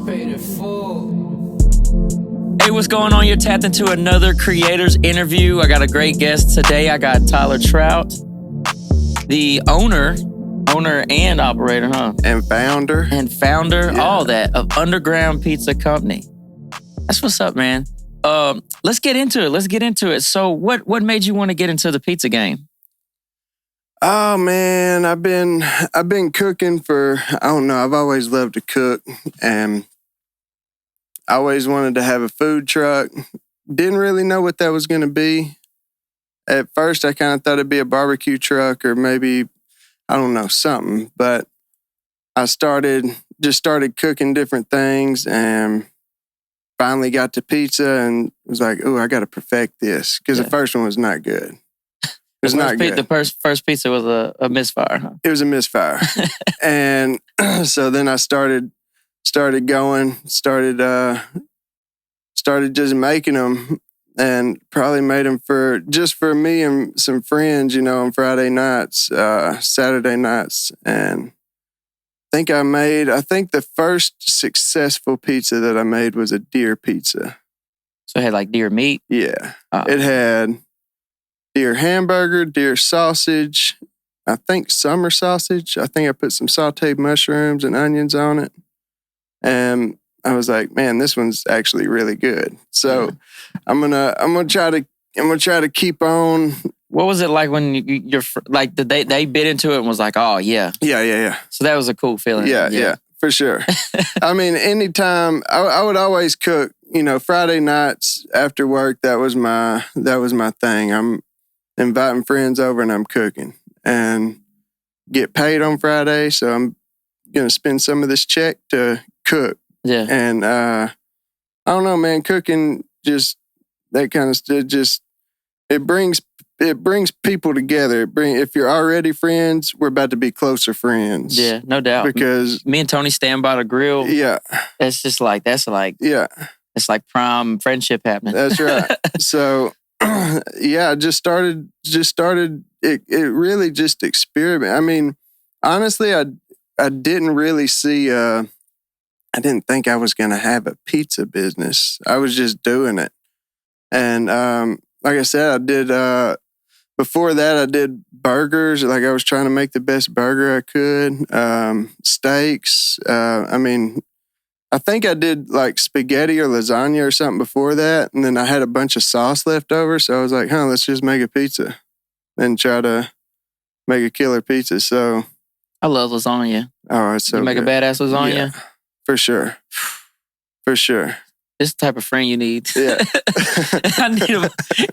Paid it full. Hey, what's going on? You're tapped into another creators interview. I got a great guest today. I got Traut, the owner and operator, huh? And founder. Yeah. All that, of Underground Pizza Company. That's what's up, man. Let's get into it. So what made you want to get into the pizza game? Oh man, I've been cooking for, I don't know, I've always loved to cook, and I always wanted to have a food truck. Didn't really know what that was going to be. At first, I kind of thought it'd be a barbecue truck or maybe, I don't know, something. But I started cooking different things and finally got to pizza and was like, oh, I got to perfect this. Because the first one was not good. It was not good. The first pizza was a misfire, huh? It was a misfire. And so then I started just making them, and probably made them for me and some friends, on Friday nights, Saturday nights. And I think the first successful pizza that I made was a deer pizza. So it had like deer meat? Yeah. It had deer hamburger, deer sausage, I think summer sausage. I think I put some sauteed mushrooms and onions on it. And I was like, man, this one's actually really good. So I'm gonna try to keep on. What was it like when you're like, did they bit into it and was like, oh yeah? Yeah. So that was a cool feeling. Yeah, for sure. I mean, anytime I would always cook, Friday nights after work, that was my thing. I'm inviting friends over and I'm cooking and get paid on Friday. So I'm going to spend some of this check to cook. Yeah. And I don't know, man, cooking, just that kind of stuff, it brings people together. If you're already friends, we're about to be closer friends. Yeah, no doubt. Because me and Tony stand by the grill. Yeah. It's like prime friendship happening. That's right. So yeah, just started it really just experiment. I mean, honestly, I didn't really see I didn't think I was going to have a pizza business. I was just doing it. And like I said, before that, I did burgers. Like, I was trying to make the best burger I could. Steaks. I think I did like spaghetti or lasagna or something before that. And then I had a bunch of sauce left over. So I was like, let's just make a pizza and try to make a killer pizza. So I love lasagna. Oh, it's so you make good. A badass lasagna? Yeah, for sure. For sure. This is the type of friend you need. Yeah.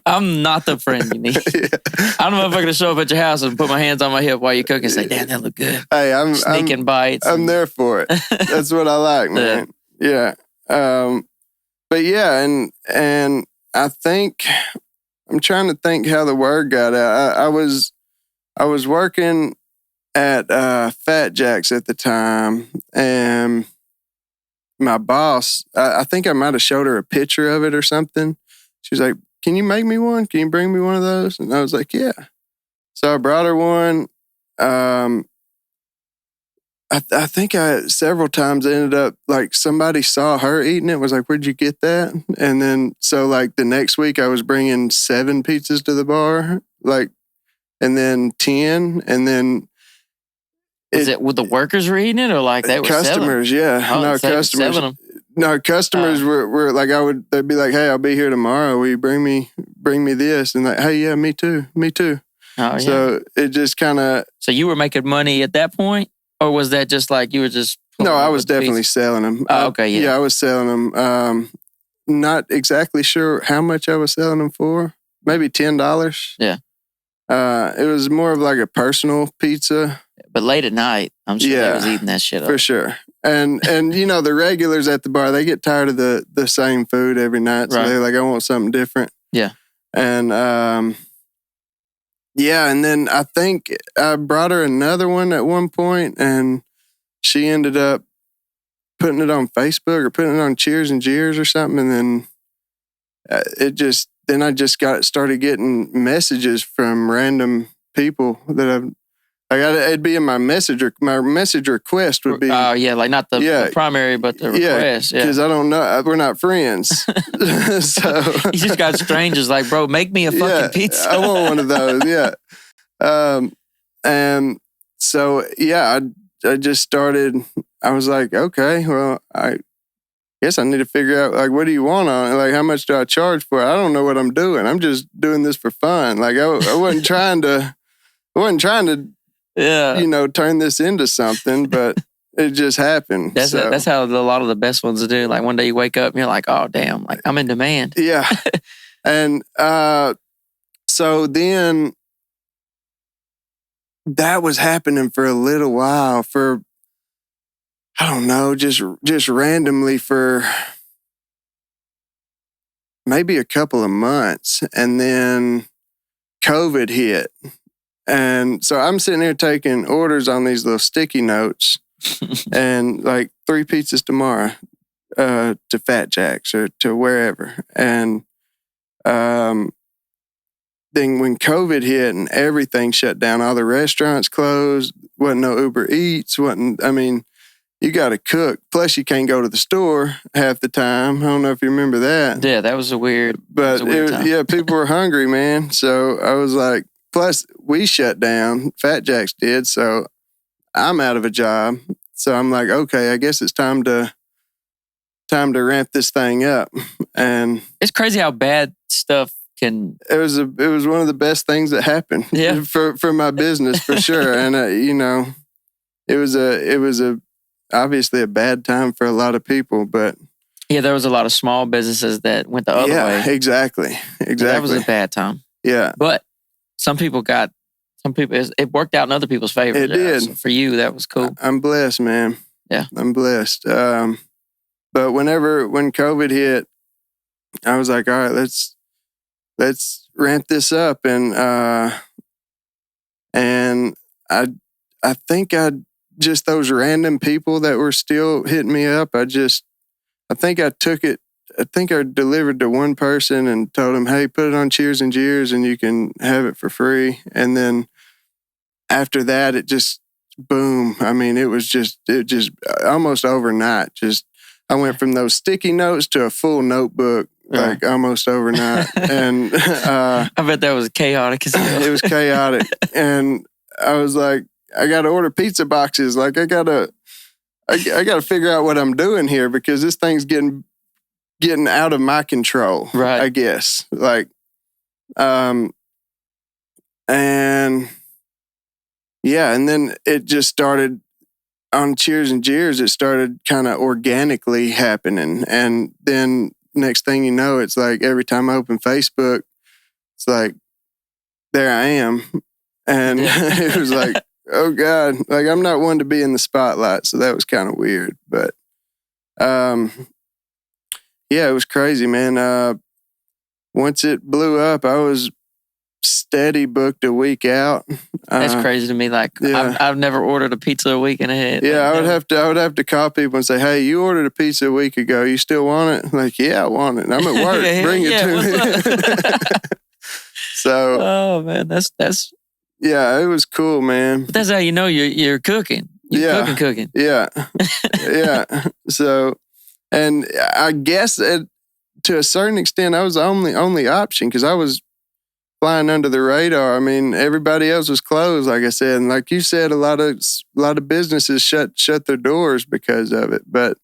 I'm not the friend you need. Yeah. I don't know if I'm going to show up at your house and put my hands on my hip while you cook and say, damn, that look good. Hey, I'm sneaking bites. I'm there for it. That's what I like, man. Yeah. But yeah, and I think, I'm trying to think how the word got out. I was working at Fat Jack's at the time, and my boss, I think I might have showed her a picture of it or something. She was like, can you make me one? Can you bring me one of those? And I was like, yeah. So I brought her one. I think several times ended up, like, somebody saw her eating it, was like, where'd you get that? And then, so like the next week I was bringing 7 pizzas to the bar, like, and then 10, and then Was it with the workers were eating it, or like they were customers? Selling? Yeah, no customers. No customers were like, they'd be like, hey, I'll be here tomorrow. Will you bring me this? And like, hey, yeah, me too. Oh, yeah. So it just kind of. So you were making money at that point, or was that just like you were just? No, I was definitely selling them. Oh, okay, yeah. Yeah, I was selling them. Not exactly sure how much I was selling them for. Maybe $10. Yeah. It was more of like a personal pizza. But late at night, I'm sure they was eating that shit up. For sure. And the regulars at the bar, they get tired of the same food every night. So they're like, I want something different. Yeah. And and then I think I brought her another one at one point, and she ended up putting it on Facebook or putting it on Cheers and Jeers or something. And then I just started getting messages from random people that It'd be in my message request would be. Oh yeah, like not the primary, but the request. Yeah, because I don't know. We're not friends. So you just got strangers like, bro, make me a fucking pizza. I want one of those. Yeah. And so I just started. I was like, okay, well, I guess I need to figure out, like, what do you want on it? Like, how much do I charge for it? I don't know what I'm doing. I'm just doing this for fun. Like, I wasn't trying to. Turn this into something, but it just happened. That's how a lot of the best ones do. Like one day you wake up and you're like, oh damn, like I'm in demand. Yeah. And so then that was happening for a little while, for I don't know, just randomly for maybe a couple of months, and then COVID hit. And so I'm sitting here taking orders on these little sticky notes and like 3 pizzas tomorrow to Fat Jack's or to wherever. And then when COVID hit and everything shut down, all the restaurants closed, wasn't no Uber Eats, you got to cook. Plus you can't go to the store half the time. I don't know if you remember that. Yeah, that was a weird time. People were hungry, man. So I was like, plus, we shut down. Fat Jack's did, so I'm out of a job. So I'm like, okay, I guess it's time to ramp this thing up. And it's crazy how bad stuff can. It was one of the best things that happened. Yeah. for my business for sure. And it was obviously a bad time for a lot of people, but yeah, there was a lot of small businesses that went the other way. Exactly. That was a bad time. Yeah, but. It worked out in other people's favor. It did. So for you, that was cool. I'm blessed, man. Yeah. I'm blessed. But when COVID hit, I was like, all right, let's ramp this up. And I think just those random people that were still hitting me up, I think I took it. I think I delivered to one person and told him, hey, put it on Cheers and Jeers and you can have it for free. And then after that, it just, boom. I mean, it just almost overnight. I went from those sticky notes to a full notebook, like almost overnight. And I bet that was chaotic. It was chaotic. And I was like, I got to order pizza boxes. Like I got to figure out what I'm doing here, because this thing's getting out of my control, right? I guess. Like, and then it just started on Cheers and Jeers. It started kind of organically happening. And then next thing you know, it's like every time I open Facebook, it's like, there I am. And it was like, oh God, like I'm not one to be in the spotlight. So that was kind of weird, but, yeah, it was crazy, man. Once it blew up, I was steady booked a week out. That's crazy to me. Like, I've never ordered a pizza a week ahead. Yeah, I would have to call people and say, hey, you ordered a pizza a week ago. You still want it? Like, yeah, I want it. I'm at work. Bring it to me. So, oh man, that's. Yeah, it was cool, man. But that's how you know you're cooking. You're cooking. Yeah, yeah. So. And I guess to a certain extent, I was the only option, because I was flying under the radar. I mean, everybody else was closed, like I said, and like you said, a lot of businesses shut their doors because of it. But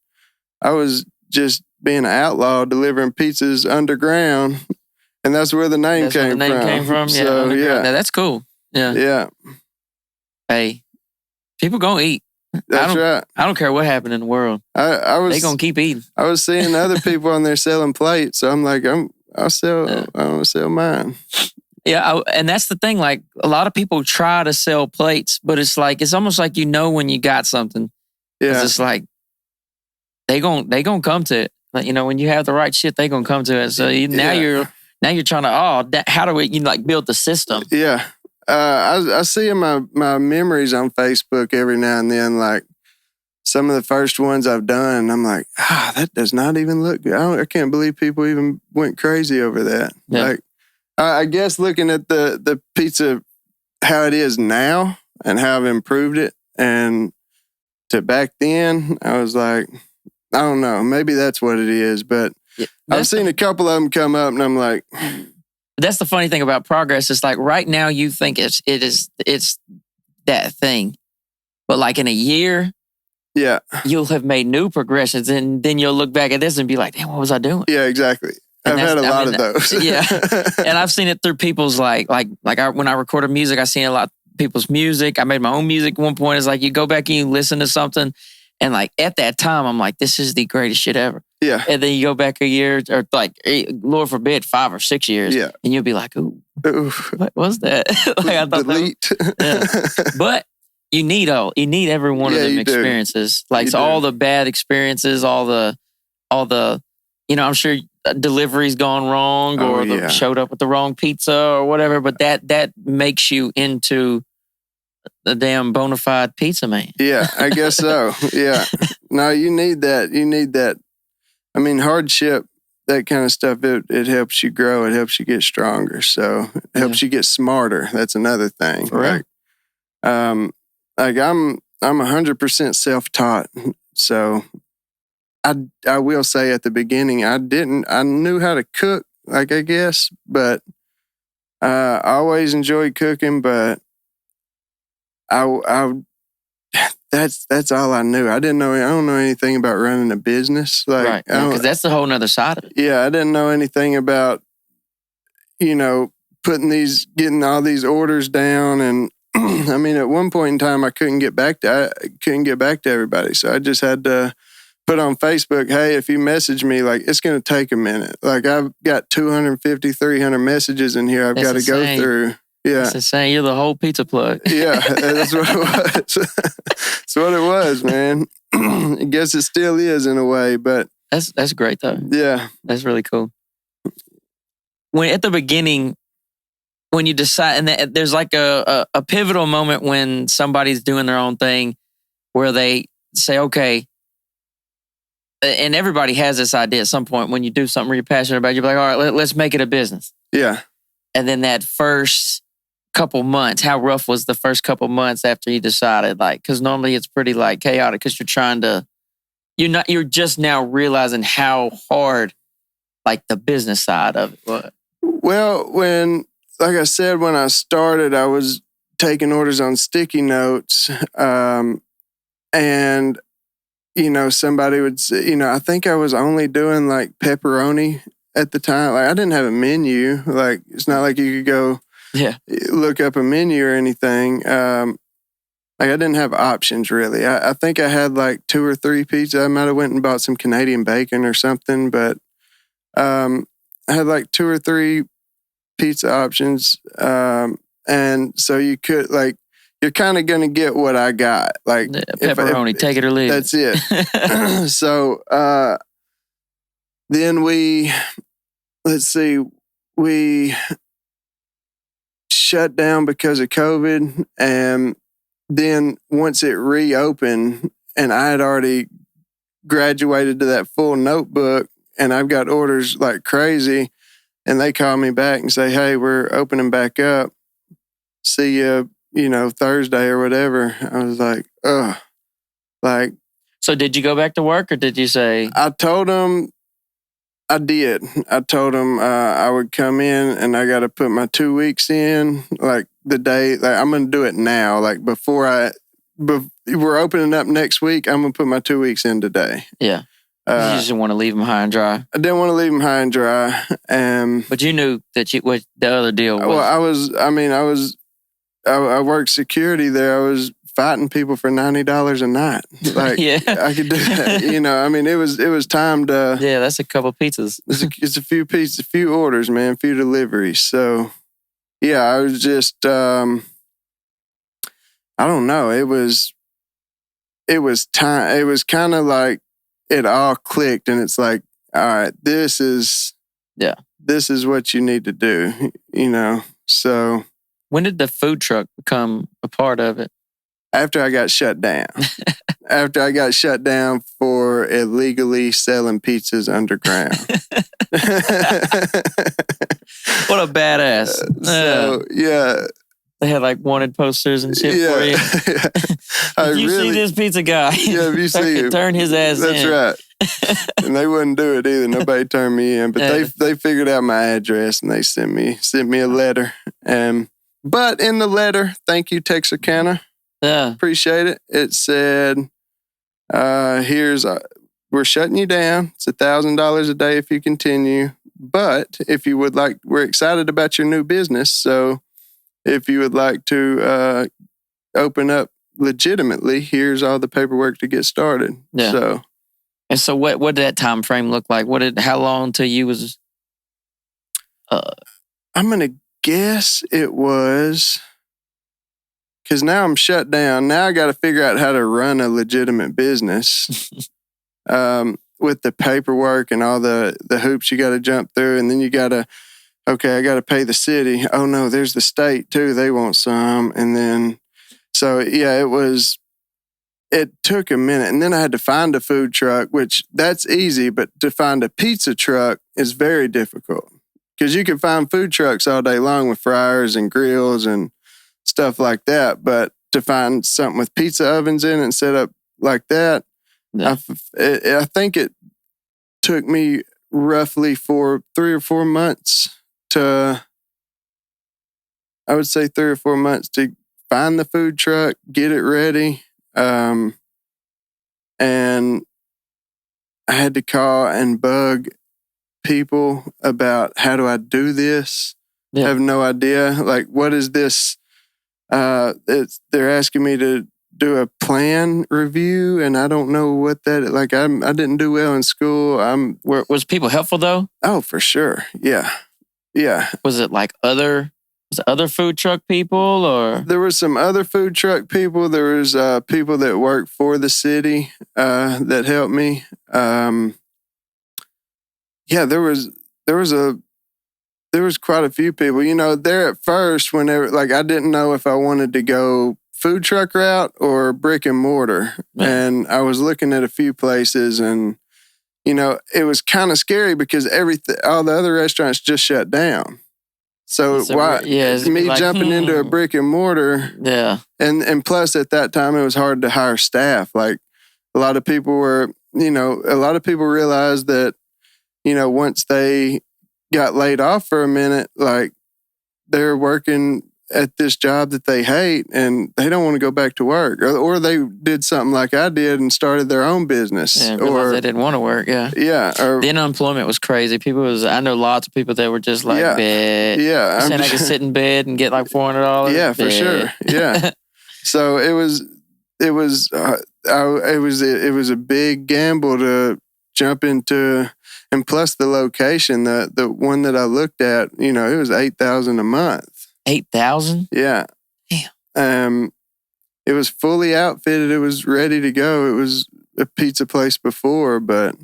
I was just being an outlaw delivering pizzas underground, and that's where the name came from. Yeah, so yeah, now, that's cool. Yeah, yeah. Hey, people gonna eat. That's right. I don't care what happened in the world. They gonna keep eating. I was seeing other people on there selling plates, so I'm like, I'll sell mine. Yeah, and that's the thing. Like, a lot of people try to sell plates, but it's almost like when you got something. Yeah, it's like they gonna come to it. Like, when you have the right shit, they gonna come to it. So now you're trying to how do we build the system? Yeah. I see in my memories on Facebook every now and then, like some of the first ones I've done, I'm like, that does not even look good. I can't believe people even went crazy over that. Yeah. Like, I guess looking at the pizza, how it is now, and how I've improved it. And to back then, I was like, I don't know, maybe that's what it is. But I've seen a couple of them come up, and I'm like, that's the funny thing about progress. It's like right now you think it's that thing, but like in a year, yeah, you'll have made new progressions, and then you'll look back at this and be like, damn, what was I doing? Yeah, exactly. I've had a lot of those. Yeah. And I've seen it through people's when I recorded music, I've seen a lot of people's music. I made my own music at one point. It's like you go back and you listen to something, and like at that time, I'm like, this is the greatest shit ever. Yeah. And then you go back a year, or like, Lord forbid, 5 or 6 years. Yeah. And you'll be like, ooh, what was that? Like I thought delete. But you need every one of them experiences. Like so all the bad experiences, all the, I'm sure delivery's gone wrong or showed up with the wrong pizza or whatever, but that makes you into the damn bona fide pizza man. Yeah, I guess so. Yeah. No, you need that. You need that. I mean, hardship, that kind of stuff, it helps you grow. It helps you get stronger. So it helps you get smarter. That's another thing. Right. Like I'm 100% self-taught. So I will say at the beginning, I knew how to cook, like I guess, but I always enjoyed cooking, but that's all I knew. I don't know anything about running a business. Like, right. Because that's the whole nother side of it. Yeah. I didn't know anything about, getting all these orders down. And I mean, at one point in time, I couldn't get back to everybody. So I just had to put on Facebook, hey, if you message me, like, it's going to take a minute. Like, I've got 250, 300 messages in here I've got to go through. Yeah. That's insane. You're the whole pizza plug. Yeah, that's what it was. That's what it was, man. I guess it still is in a way, but... That's great, though. Yeah. That's really cool. When at the beginning, when you decide, and there's like a pivotal moment when somebody's doing their own thing where they say, okay, and everybody has this idea at some point when you do something you're passionate about, you're like, all right, let's make it a business. Yeah. And then that first couple months, how rough was the first couple months after you decided? Like, because normally it's pretty like chaotic because you're just now realizing how hard like the business side of it was. Well, like I said, when I started, I was taking orders on sticky notes. And somebody would say, I think I was only doing like pepperoni at the time. Like I didn't have a menu. Like it's not like you could go look up a menu or anything. Like I didn't have options really. I think I had like 2 or 3 pizzas. I might have went and bought some Canadian bacon or something, but I had like 2 or 3 pizza options. And so you could like, you're kind of going to get what I got. Like pepperoni, take it or leave it. That's it. So then we shut down because of COVID. And then once it reopened and I had already graduated to that full notebook and I've got orders like crazy and they call me back and say, hey, we're opening back up. See you, Thursday or whatever. I was like, ugh. Like, so did you go back to work or did you say? I told them I did. I told them I would come in and I got to put my 2 weeks in, like the day, like I'm going to do it now. Like we're opening up next week, I'm going to put my 2 weeks in today. Yeah. You just didn't want to leave them high and dry. I didn't want to leave them high and dry. But you knew that what the other deal was. Well, I worked security there. I was fighting people for $90 a night. Like, I could do that. It was time to... Yeah, that's a couple pizzas. It's a few pizzas, a few orders, man, a few deliveries. So, yeah, I was just... I don't know. It was time. It was kind of like it all clicked and it's like, all right, this is what you need to do, so... When did the food truck become a part of it? After I got shut down. After I got shut down for illegally selling pizzas underground. What a badass. So, yeah. They had like wanted posters and shit for you. If you see this pizza guy, if you see him, turn his ass in. That's right. And they wouldn't do it either. Nobody turned me in, but they figured out my address and they sent me a letter. But in the letter, thank you, Texarkana. Yeah, appreciate it. It said, we're shutting you down. It's $1,000 a day if you continue. But if you would like, we're excited about your new business. So if you would like to open up legitimately, here's all the paperwork to get started. Yeah. So what did that time frame look like? How long till you was? I'm gonna guess it was. Because now I'm shut down. Now I got to figure out how to run a legitimate business with the paperwork and all the hoops you got to jump through. And then you got to, I got to pay the city. Oh, no, there's the state too. They want some. And then, so yeah, it took a minute. And then I had to find a food truck, which that's easy. But to find a pizza truck is very difficult. Because you can find food trucks all day long with fryers and grills and stuff like that, but to find something with pizza ovens in it and set up like that, yeah. I think it took me roughly 3 or 4 months to find the food truck, get it ready, and I had to call and bug people about how do I do this. Yeah. I have no idea. Like, what is this? They're asking me to do a plan review, and I don't know what that. Like, I didn't do well in school. Was people helpful though? Oh, for sure. Yeah. Was it like other food truck people, or there was some other food truck people? There was people that worked for the city that helped me. Yeah, there was quite a few people, there at first whenever, like, I didn't know if I wanted to go food truck route or brick and mortar. Yeah. And I was looking at a few places and, it was kind of scary because all the other restaurants just shut down. So jumping into a brick and mortar. Yeah. And plus at that time, it was hard to hire staff. Like a lot of people realized that, once they got laid off for a minute, like they're working at this job that they hate and they don't want to go back to work, or they did something like I did and started their own business, or they didn't want to work. Or the unemployment was crazy. I know lots of people that were just like, bed. Yeah, saying I could sit in bed and get like $400. Yeah, for sure. Yeah. So it was a big gamble to jump into. And plus the location, the one that I looked at, it was $8,000 a month. 8,000? Yeah. Damn. It was fully outfitted. It was ready to go. It was a pizza place before, but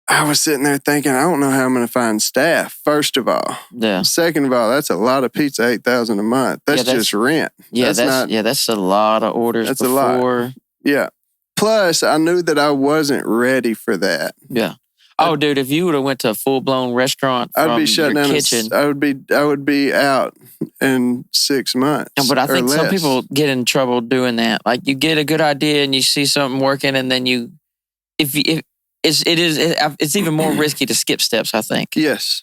I was sitting there thinking, I don't know how I'm going to find staff. First of all, yeah. Second of all, that's a lot of pizza. $8,000 a month. That's just rent. Yeah, that's a lot of orders. That's before. A lot. Yeah. Plus, I knew that I wasn't ready for that. Yeah. Oh, dude! If you would have went to a full blown restaurant from I'd be shutting your down. Kitchen, I would be out in 6 months. But I think some people get in trouble doing that. Like you get a good idea and you see something working, and then it's even more risky to skip steps. I think. Yes,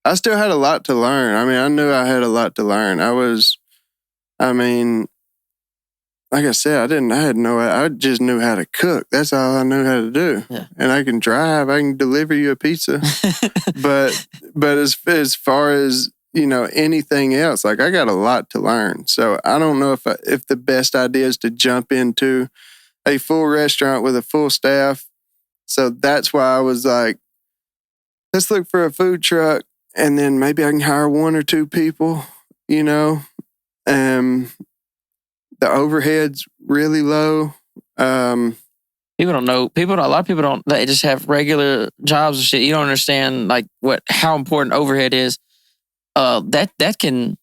I still had a lot to learn. I mean, I knew I had a lot to learn. Like I said, I just knew how to cook. That's all I knew how to do. Yeah. And I can drive, I can deliver you a pizza. but as far as, anything else, like I got a lot to learn. So I don't know if the best idea is to jump into a full restaurant with a full staff. So that's why I was like, let's look for a food truck and then maybe I can hire 1 or 2 people, The overhead's really low. People don't know. A lot of people don't. They just have regular jobs and shit. You don't understand how important overhead is. They can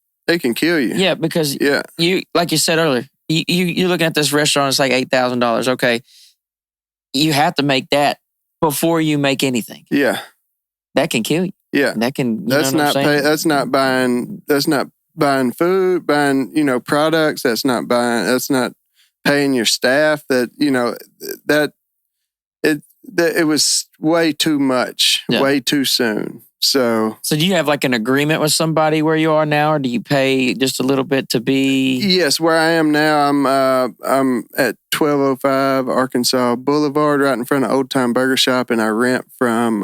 kill you. Yeah, because you, like you said earlier, you're looking at this restaurant. It's like $8,000. Okay, you have to make that before you make anything. Yeah, that can kill you. Yeah, that can. That's not buying food, buying, products. That's not paying your staff. That, it was way too much, way too soon. So do you have like an agreement with somebody where you are now, or do you pay just a little bit to be? Yes, where I am now, I'm at 1205 Arkansas Boulevard, right in front of Old Time Burger Shop, and I rent from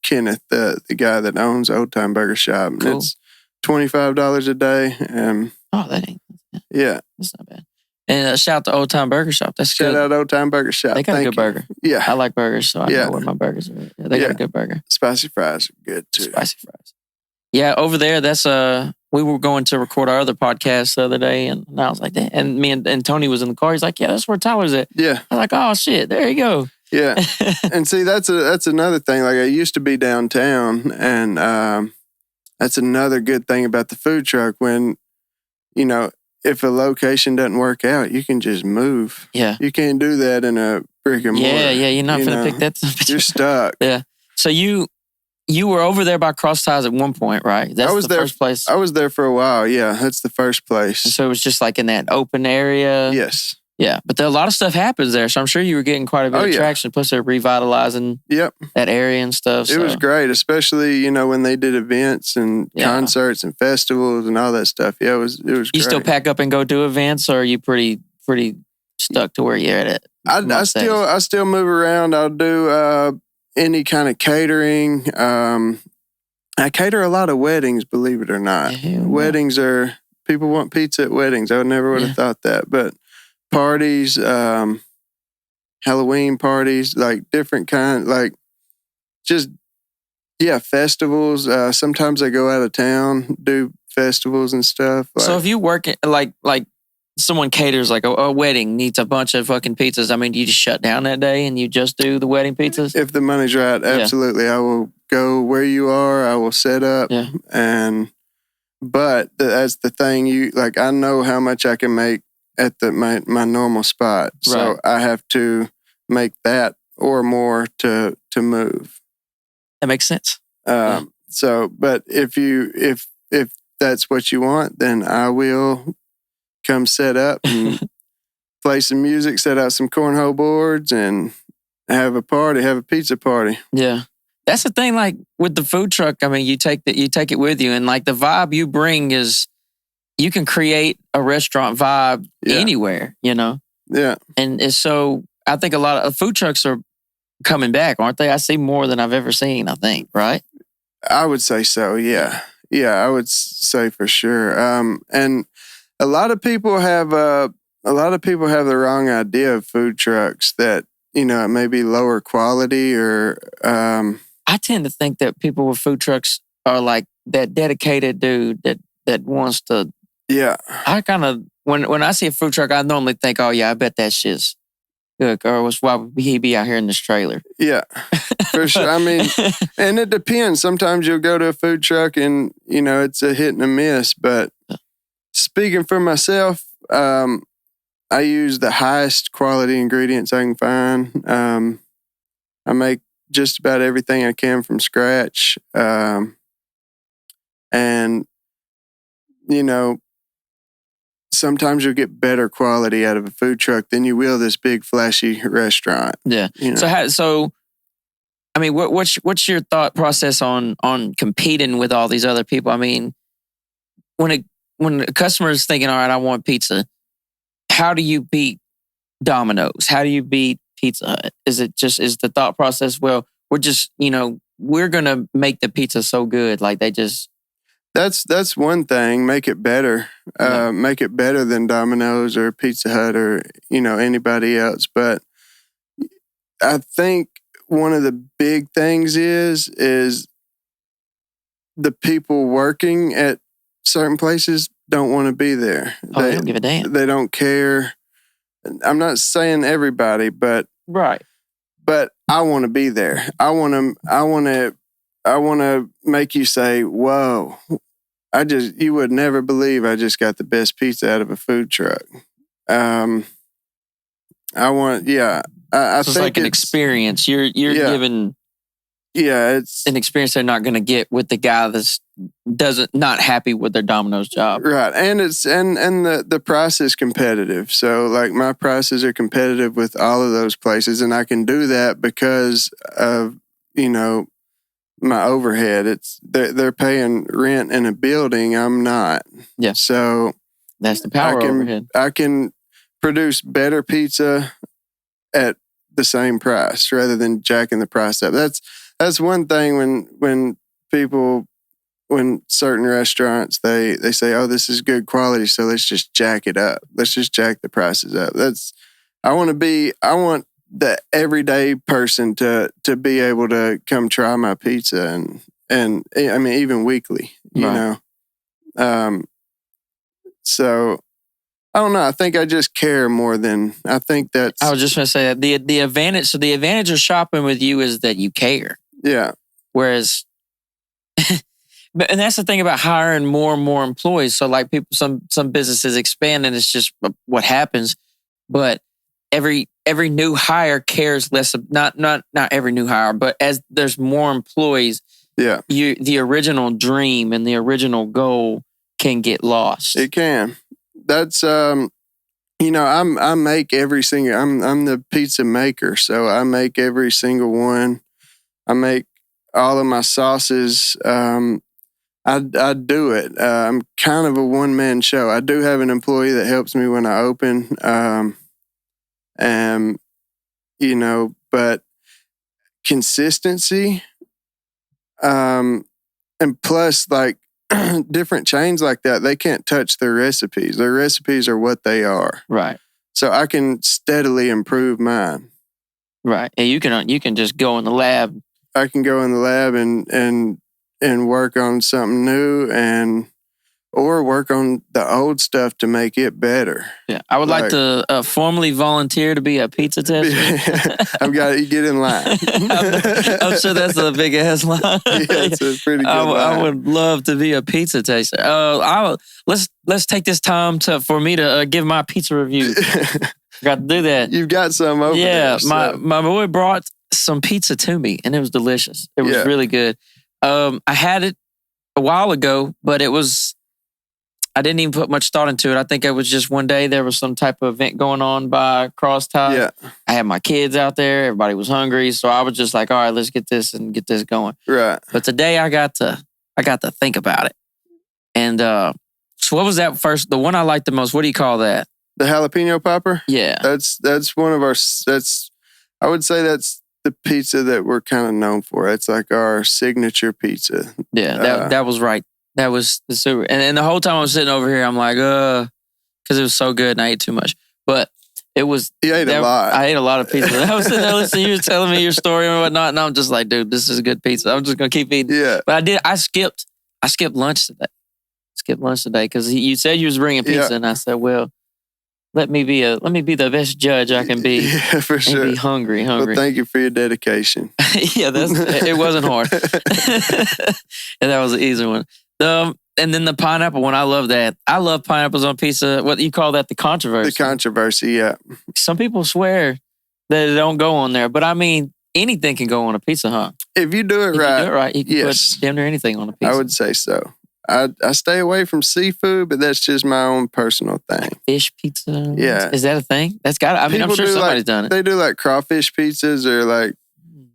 Kenneth, the guy that owns Old Time Burger Shop. And cool. It's $25 a day. That ain't. Yeah, that's not bad. And shout out to Old Time Burger Shop. That's shout good. out Old Time Burger Shop. They got a good burger. Yeah, I like burgers, so I know where my burgers are. Yeah, they got a good burger. Spicy fries are good too. Spicy fries. Yeah, over there, that's we were going to record our other podcast the other day, and I was like, and me and Tony was in the car. He's like, yeah, that's where Tyler's at. Yeah. I was like, oh shit, there you go. Yeah. And see, that's another thing. Like, I used to be downtown, and that's another good thing about the food truck. When, if a location doesn't work out, you can just move. Yeah. You can't do that in a brick and mortar. Yeah, you're not going to pick that. You're stuck. Yeah. So you were over there by Cross Ties at one point, right? That's the first place. I was there for a while. Yeah, that's the first place. And so it was just like in that open area. Yes. Yeah, but a lot of stuff happens there, so I'm sure you were getting quite a bit of traction. Plus, they're revitalizing that area and stuff. It was great, especially when they did events and concerts and festivals and all that stuff. Yeah, it was great. You still pack up and go do events, or are you pretty stuck to where you're at? I still move around. I'll do any kind of catering. I cater a lot of weddings, believe it or not. Weddings people want pizza at weddings. I never would have thought that, but parties, Halloween parties, like different kind, like just festivals. Sometimes I go out of town, do festivals and stuff. So if you work like someone caters like a wedding needs a bunch of fucking pizzas, I mean, do you just shut down that day and you just do the wedding pizzas? If the money's right, absolutely. I will go where you are. I will set up, but that's the thing. I know how much I can make at my normal spot. So I have to make that or more to move. That makes sense. So, but if that's what you want, then I will come set up and play some music, set out some cornhole boards, and have a pizza party. Yeah. That's the thing, like with the food truck, I mean, you take it with you, and like the vibe you bring is you can create a restaurant vibe anywhere, Yeah. And it's so, I think a lot of food trucks are coming back, aren't they? I see more than I've ever seen, I think, right? I would say so, yeah. Yeah, I would say for sure. And a lot of people have the wrong idea of food trucks, that, it may be lower quality or... I tend to think that people with food trucks are like that dedicated dude that wants to... Yeah. I kind of, when I see a food truck, I normally think, oh yeah, I bet that shit's good. Or why would he be out here in this trailer? Yeah, for sure. I mean, and it depends. Sometimes you'll go to a food truck and, it's a hit and a miss. But speaking for myself, I use the highest quality ingredients I can find. I make just about everything I can from scratch. And, sometimes you'll get better quality out of a food truck than you will this big flashy restaurant. Yeah. So I mean, what's your thought process on competing with all these other people? I mean, when a customer is thinking, all right, I want pizza, how do you beat Domino's? How do you beat Pizza Hut? Is the thought process, well, we're just, we're going to make the pizza so good, like they just... That's one thing. Make it better. Make it better than Domino's or Pizza Hut or, anybody else. But I think one of the big things is the people working at certain places don't want to be there. They don't give a damn. They don't care. I'm not saying everybody, but right. But I want to be there. I want to make you say, "Whoa, you would never believe I just got the best pizza out of a food truck." I think it's like an experience. You're giving it's an experience they're not going to get with the guy that's not happy with their Domino's job. Right. And it's and the price is competitive. So like my prices are competitive with all of those places, and I can do that because of, my overhead. They're paying rent in a building, I'm not. Yeah. So that's the power overhead. I can produce better pizza at the same price rather than jacking the price up. That's one thing when certain restaurants, they say, oh, this is good quality, so let's just jack it up. Let's just jack the prices up. I want the everyday person to be able to come try my pizza and I mean, even weekly, you know? So I don't know. I think I just care more than I think that's. I was just going to say that the advantage. So the advantage of shopping with you is that you care. Yeah. Whereas, and that's the thing about hiring more and more employees. So like some businesses expand and it's just what happens. But every new hire cares less. Not every new hire, but as there's more employees, yeah, the original dream and the original goal can get lost. It can. That's I make every single. I'm the pizza maker, so I make every single one. I make all of my sauces. I do it. I'm kind of a one-man show. I do have an employee that helps me when I open. But consistency, and plus, like, different chains like that, they can't touch their recipes. Their recipes are what they are. Right. So I can steadily improve mine. Right. And you can just go in the lab. I can go in the lab and work on something new or work on the old stuff to make it better. Yeah, I would like to formally volunteer to be a pizza tester. I've got to get in line. I'm sure that's a big ass line. Yeah, it's a pretty good line. I would love to be a pizza taster. Let's take this time for me to give my pizza review. Got to do that. You've got some over there. Yeah, my boy brought some pizza to me, and it was delicious. It was really good. I had it a while ago, but I didn't even put much thought into it. I think it was just one day there was some type of event going on by Crosstide. Yeah. I had my kids out there. Everybody was hungry. So I was just like, all right, let's get this going. Right. But today I got to think about it. And so what was that first? The one I liked the most, what do you call that? The jalapeno popper? Yeah. That's one of our, I would say that's the pizza that we're kind of known for. It's like our signature pizza. Yeah, that was right. That was the super. And the whole time I was sitting over here, I'm like, because it was so good and I ate too much. But it was. You ate a lot. I ate a lot of pizza. I was sitting there listening to you telling me your story and whatnot. And I'm just like, dude, this is a good pizza. I'm just going to keep eating. Yeah. But I skipped lunch today. Because you said you was bringing pizza. And I said, well, let me be the best judge I can be. Yeah, for sure. And be hungry. Well, thank you for your dedication. Yeah, it wasn't hard. And that was an easy one. And then the pineapple one, I love that. I love pineapples on pizza. What do you call that? The controversy. The controversy, yeah. Some people swear that it don't go on there, but I mean, anything can go on a pizza, huh? If you do it right, you can put damn near anything on a pizza. I would say so. I stay away from seafood, but that's just my own personal thing. Like fish pizza? Yeah. Is that a thing? That's got. I mean, I'm sure somebody's done it. They do like crawfish pizzas or like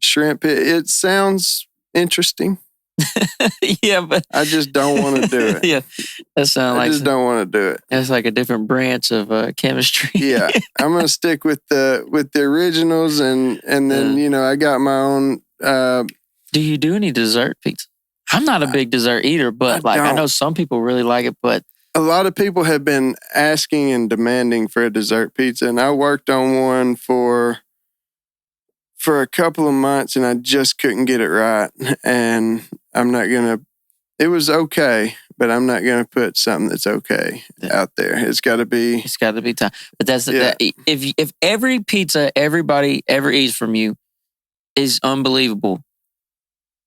shrimp. It sounds interesting. Yeah, but I just don't want to do it. Yeah, that sounds like. I just don't want to do it. That's like a different branch of chemistry. Yeah, I'm gonna stick with the originals, and then I got my own. Do you do any dessert pizza? I'm not a big dessert eater, but I know some people really like it. But a lot of people have been asking and demanding for a dessert pizza, and I worked on one for a couple of months, and I just couldn't get it right. And I'm not gonna. It was okay, but I'm not gonna put something that's okay out there. It's got to be. It's got to be time. But that's if every pizza everybody ever eats from you is unbelievable.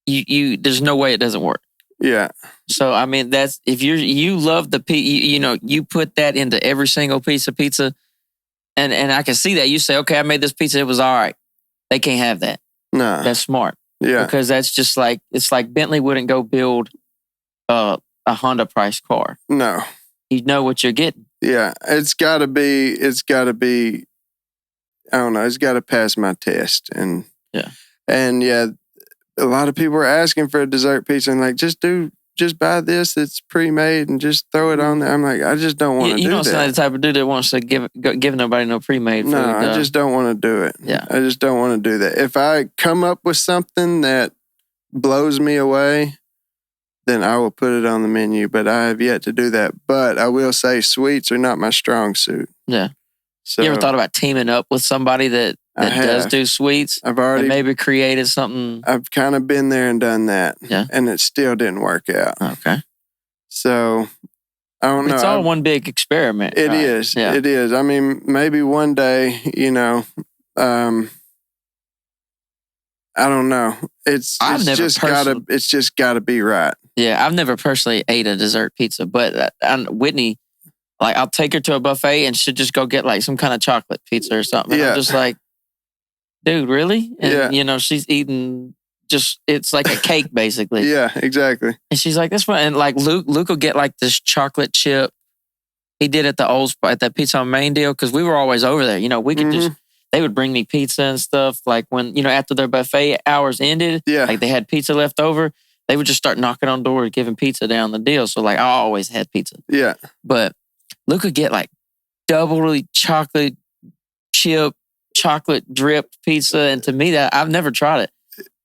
You there's no way it doesn't work. Yeah. So I mean, that's if you love the pizza, you put that into every single piece of pizza, and I can see that you say, okay, I made this pizza, it was all right. They can't have that. No, that's smart. Yeah. Because that's just like, it's like Bentley wouldn't go build a Honda price car. No. You know what you're getting. Yeah. It's gotta be, I don't know, it's gotta pass my test. And yeah, a lot of people are asking for a dessert pizza and like, just buy this that's pre-made and just throw it on there. I'm like, I just don't want to do that. You don't sound like the type of dude that wants to give nobody no pre-made food. No, I just don't want to do it. Yeah. I just don't want to do that. If I come up with something that blows me away, then I will put it on the menu. But I have yet to do that. But I will say sweets are not my strong suit. Yeah. So you ever thought about teaming up with somebody that does do sweets? I've already and maybe created something. I've kind of been there and done that. Yeah. And it still didn't work out. Okay. So I don't know. It's all one big experiment. It is. Yeah. It is. I mean, maybe one day, I don't know. It's just gotta be right. Yeah, I've never personally ate a dessert pizza, but Whitney, like, I'll take her to a buffet and she'll just go get like some kind of chocolate pizza or something. And I'm just like, dude, really? And, she's eating it's like a cake basically. Yeah, exactly. And she's like, this one. And like Luke will get like this chocolate chip. He did at the old spot, at that pizza on Main deal, because we were always over there. We could they would bring me pizza and stuff. Like when, after their buffet hours ended, like they had pizza left over, they would just start knocking on doors, giving pizza down the deal. So like I always had pizza. Yeah. But Luke would get like doubly chocolate chip, chocolate dripped pizza. And to me, that I've never tried it.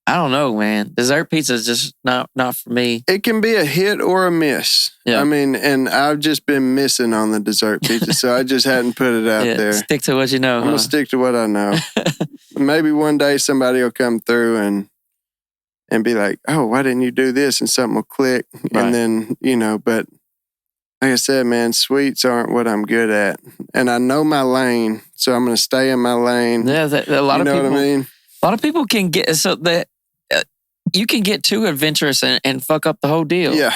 I don't know, man. Dessert pizza is just not for me. It can be a hit or a miss. Yeah. I mean, and I've just been missing on the dessert pizza, so I just hadn't put it out there. Stick to what you know. I'm going to stick to what I know. Maybe one day somebody will come through and be like, oh, why didn't you do this? And something will click. Right. And then, but like I said, man, sweets aren't what I'm good at. And I know my lane, so I'm going to stay in my lane. Yeah, a lot of people. You know what I mean? A lot of people can get, so that you can get too adventurous and fuck up the whole deal. Yeah.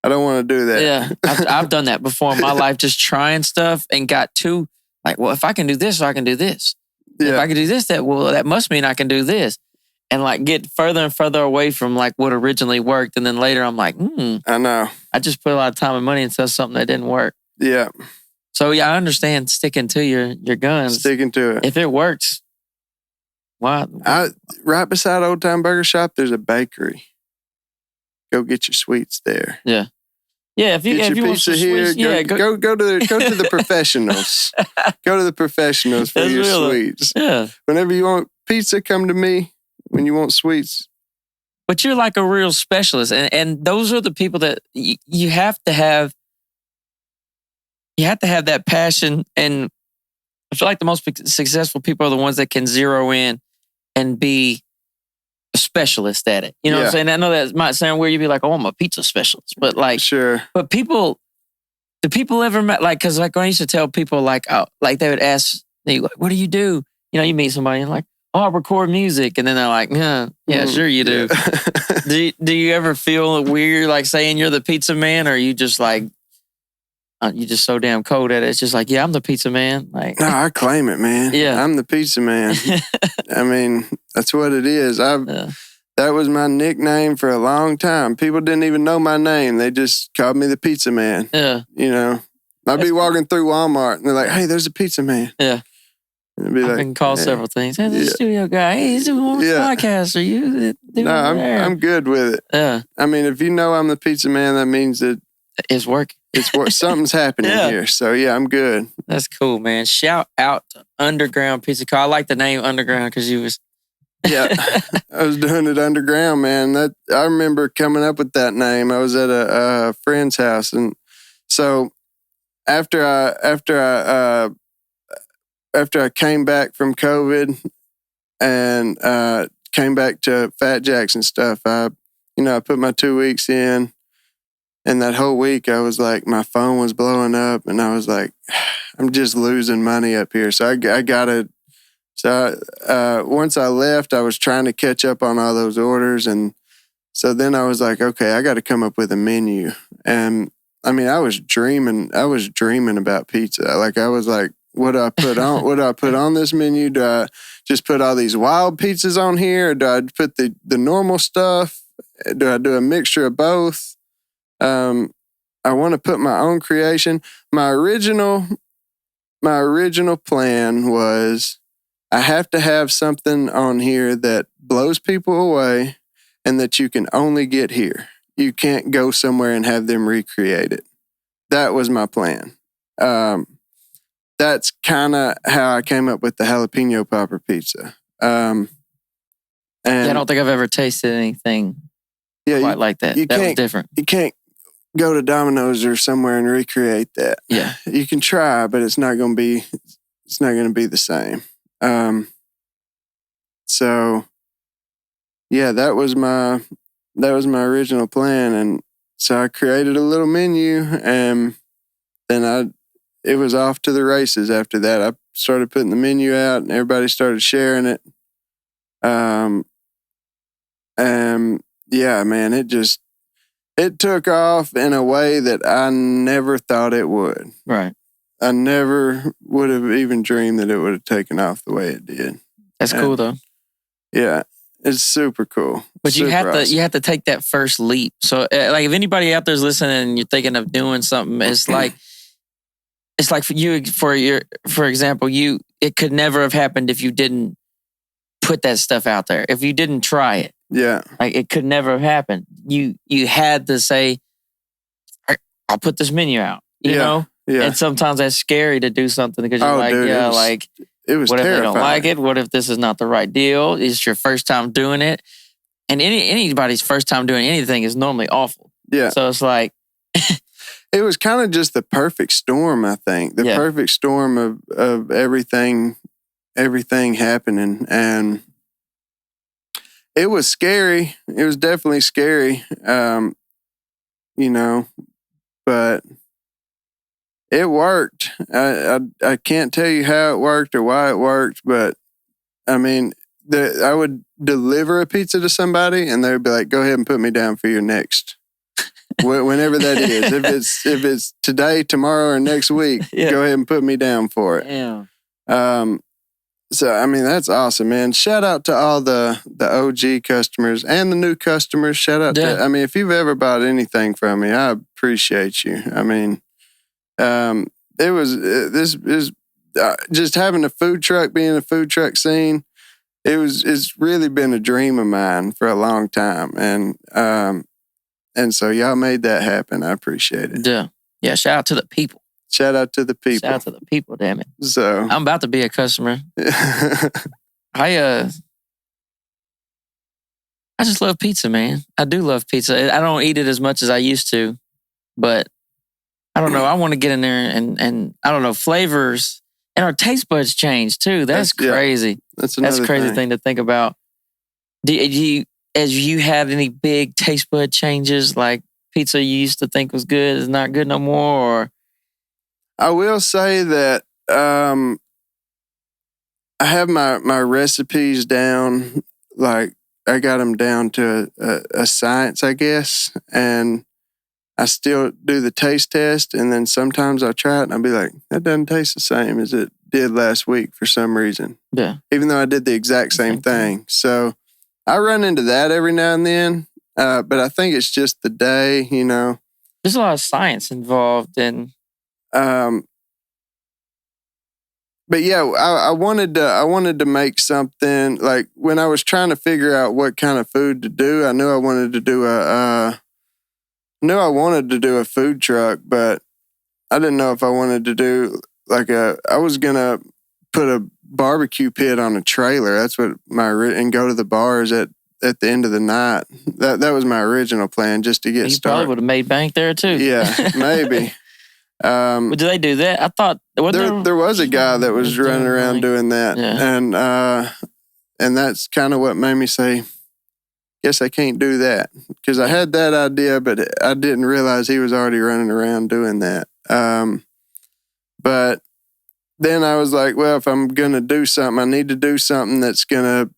I don't want to do that. Yeah. I've done that before in my life, just trying stuff and got too, like, well, if I can do this, I can do this. Yeah. If I can do this, that must mean I can do this. And like get further and further away from like what originally worked. And then later I'm like, I know. I just put a lot of time and money into something that didn't work. Yeah. So yeah, I understand sticking to your guns. Sticking to it. If it works. Wow. Right beside Old Time Burger Shop, there's a bakery. Go get your sweets there. Yeah. Yeah, if you want some here, sweets, go to the professionals. Go to the professionals for your sweets. Yeah. Whenever you want pizza, come to me. When you want sweets. But you're like a real specialist. And those are the people that you have to have. You have to have that passion. And I feel like the most successful people are the ones that can zero in and be a specialist at it. You know what I'm saying? I know that might sound weird. You'd be like, oh, I'm a pizza specialist. But like, sure. But do people ever, like, because like when I used to tell people like, oh, like they would ask me, like, what do? You meet somebody and like, oh, I record music. And then they're like, yeah, sure you do. Yeah. do you ever feel weird like saying you're the pizza man? Or are you just like, you just so damn cold at it? It's just like, yeah, I'm the pizza man. Like, no, I claim it, man. Yeah. I'm the pizza man. I mean, that's what it is. That was my nickname for a long time. People didn't even know my name. They just called me the pizza man. Yeah. I'd be walking through Walmart and they're like, hey, there's a pizza man. Yeah. I've been called several things. Hey, there's a studio guy. Hey, he's doing a podcast. Are you doing I'm good with it. Yeah. I mean, if you know I'm the pizza man, that means that it's working. Something's happening here. So yeah, I'm good. That's cool, man. Shout out to Underground Pizza Car. I like the name Underground because you was. Yeah, I was doing it underground, man. I remember coming up with that name. I was at a friend's house, and so after I came back from COVID and came back to Fat Jacks and stuff, I put my 2 weeks in. And that whole week, I was like, my phone was blowing up, and I was like, I'm just losing money up here. So I got to. So once I left, I was trying to catch up on all those orders, and so then I was like, okay, I got to come up with a menu. And I mean, I was dreaming about pizza. Like I was like, What do I put on? What do I put on this menu? Do I just put all these wild pizzas on here? Or do I put the normal stuff? Do I do a mixture of both? I want to put my own creation. My original plan was I have to have something on here that blows people away and that you can only get here. You can't go somewhere and have them recreate it. That was my plan. That's kind of how I came up with the jalapeno popper pizza. And I don't think I've ever tasted anything quite like that. That was different. You can't go to Domino's or somewhere and recreate that. Yeah, you can try, but it's not going to be the same. So yeah, that was my original plan, and so I created a little menu, and then it was off to the races after that. I started putting the menu out and everybody started sharing it. And yeah, man, it took off in a way that I never thought it would. Right. I never would have even dreamed that it would have taken off the way it did. That's cool though. Yeah. It's super cool. But you have to take that first leap. So like if anybody out there's listening and you're thinking of doing something, it's like for you, for example, it could never have happened if you didn't put that stuff out there. If you didn't try it. Yeah. Like it could never have happened. You had to say, I'll put this menu out, you know? Yeah. And sometimes that's scary to do something because you're like, dude, it was what terrifying. if they don't like it? What if this is not the right deal? It's your first time doing it. And anybody's first time doing anything is normally awful. Yeah. So it's like... It was kind of just the perfect storm, I think. The perfect storm of everything happening. And it was scary. It was definitely scary, but it worked. I can't tell you how it worked or why it worked, but I mean, I would deliver a pizza to somebody and they would be like, go ahead and put me down for your next. Whenever that is. If it's today, tomorrow, or next week, go ahead and put me down for it. Yeah. So, I mean, that's awesome, man. Shout out to all the OG customers and the new customers. Shout out to, I mean, if you've ever bought anything from me, I appreciate you. I mean, just having a food truck, being a food truck scene, it's really been a dream of mine for a long time. And so y'all made that happen. I appreciate it. Yeah. Yeah. Shout out to the people. Shout out to the people. Shout out to the people, damn it. So I'm about to be a customer. I just love pizza, man. I do love pizza. I don't eat it as much as I used to, but I don't know. I want to get in there and I don't know, flavors and our taste buds change too. That's crazy. That's a crazy thing to think about. Do you had any big taste bud changes, like pizza you used to think was good is not good no more? Or I will say that I have my recipes down. Like I got them down to a science, I guess, and I still do the taste test. And then sometimes I try it and I'll be like, that doesn't taste the same as it did last week for some reason. Yeah, even though I did the exact same thing. So I run into that every now and then, but I think it's just the day, you know. There's a lot of science involved in. But yeah, I wanted to make something like when I was trying to figure out what kind of food to do. I knew I wanted to do a food truck, but I didn't know if I wanted to do I was gonna put a barbecue pit on a trailer. That's what and go to the bars at the end of the night. That was my original plan, just to get started. You probably would have made bank there too. Yeah, maybe. But do they do that? I thought there was a guy that was running around doing that, and that's kind of what made me say, guess I can't do that, because I had that idea, but I didn't realize he was already running around doing that. But then I was like, well, if I'm going to do something, I need to do something that's going to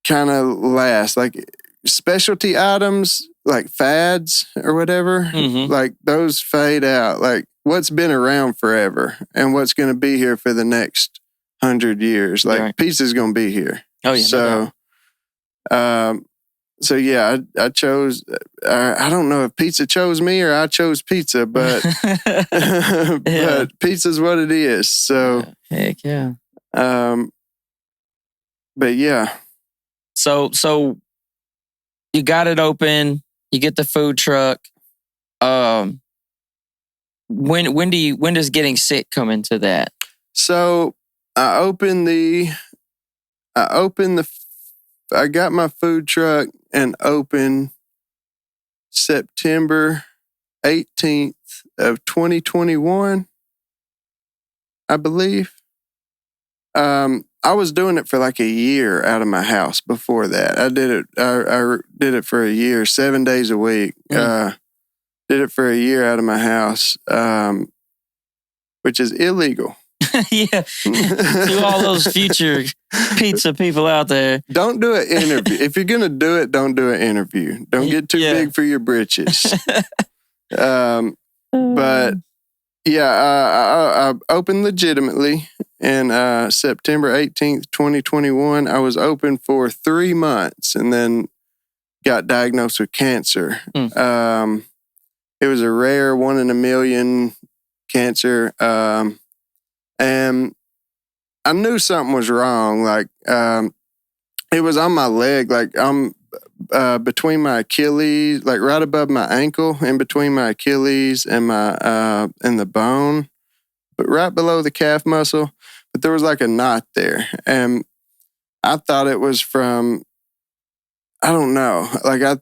kind of last. Like specialty items, like fads or whatever, like those fade out. Like what's been around forever and what's going to be here for the next 100 years. Like Right. pizza's going to be here. Oh yeah. So, so yeah, I chose. I don't know if pizza chose me or I chose pizza, but but pizza's what it is. So heck yeah. But yeah. So you got it open. You get the food truck. When does getting sick come into that? So I got my food truck and opened September 18th of 2021, I believe. I was doing it for like a year out of my house before that. I did it for a year, 7 days a week. Did it for a year out of my house, which is illegal. Yeah. To all those future pizza people out there. Don't do an interview. If you're going to do it, don't do an interview. Don't get too big for your britches. But yeah, I opened legitimately in September 18th, 2021. I was open for 3 months and then got diagnosed with cancer. It was a rare 1 in a million cancer. And I knew something was wrong. Like, it was on my leg. Like, I'm between my Achilles, like right above my ankle, in between my Achilles and my and the bone, but right below the calf muscle. But there was like a knot there, and I thought it was from, I don't know. Like I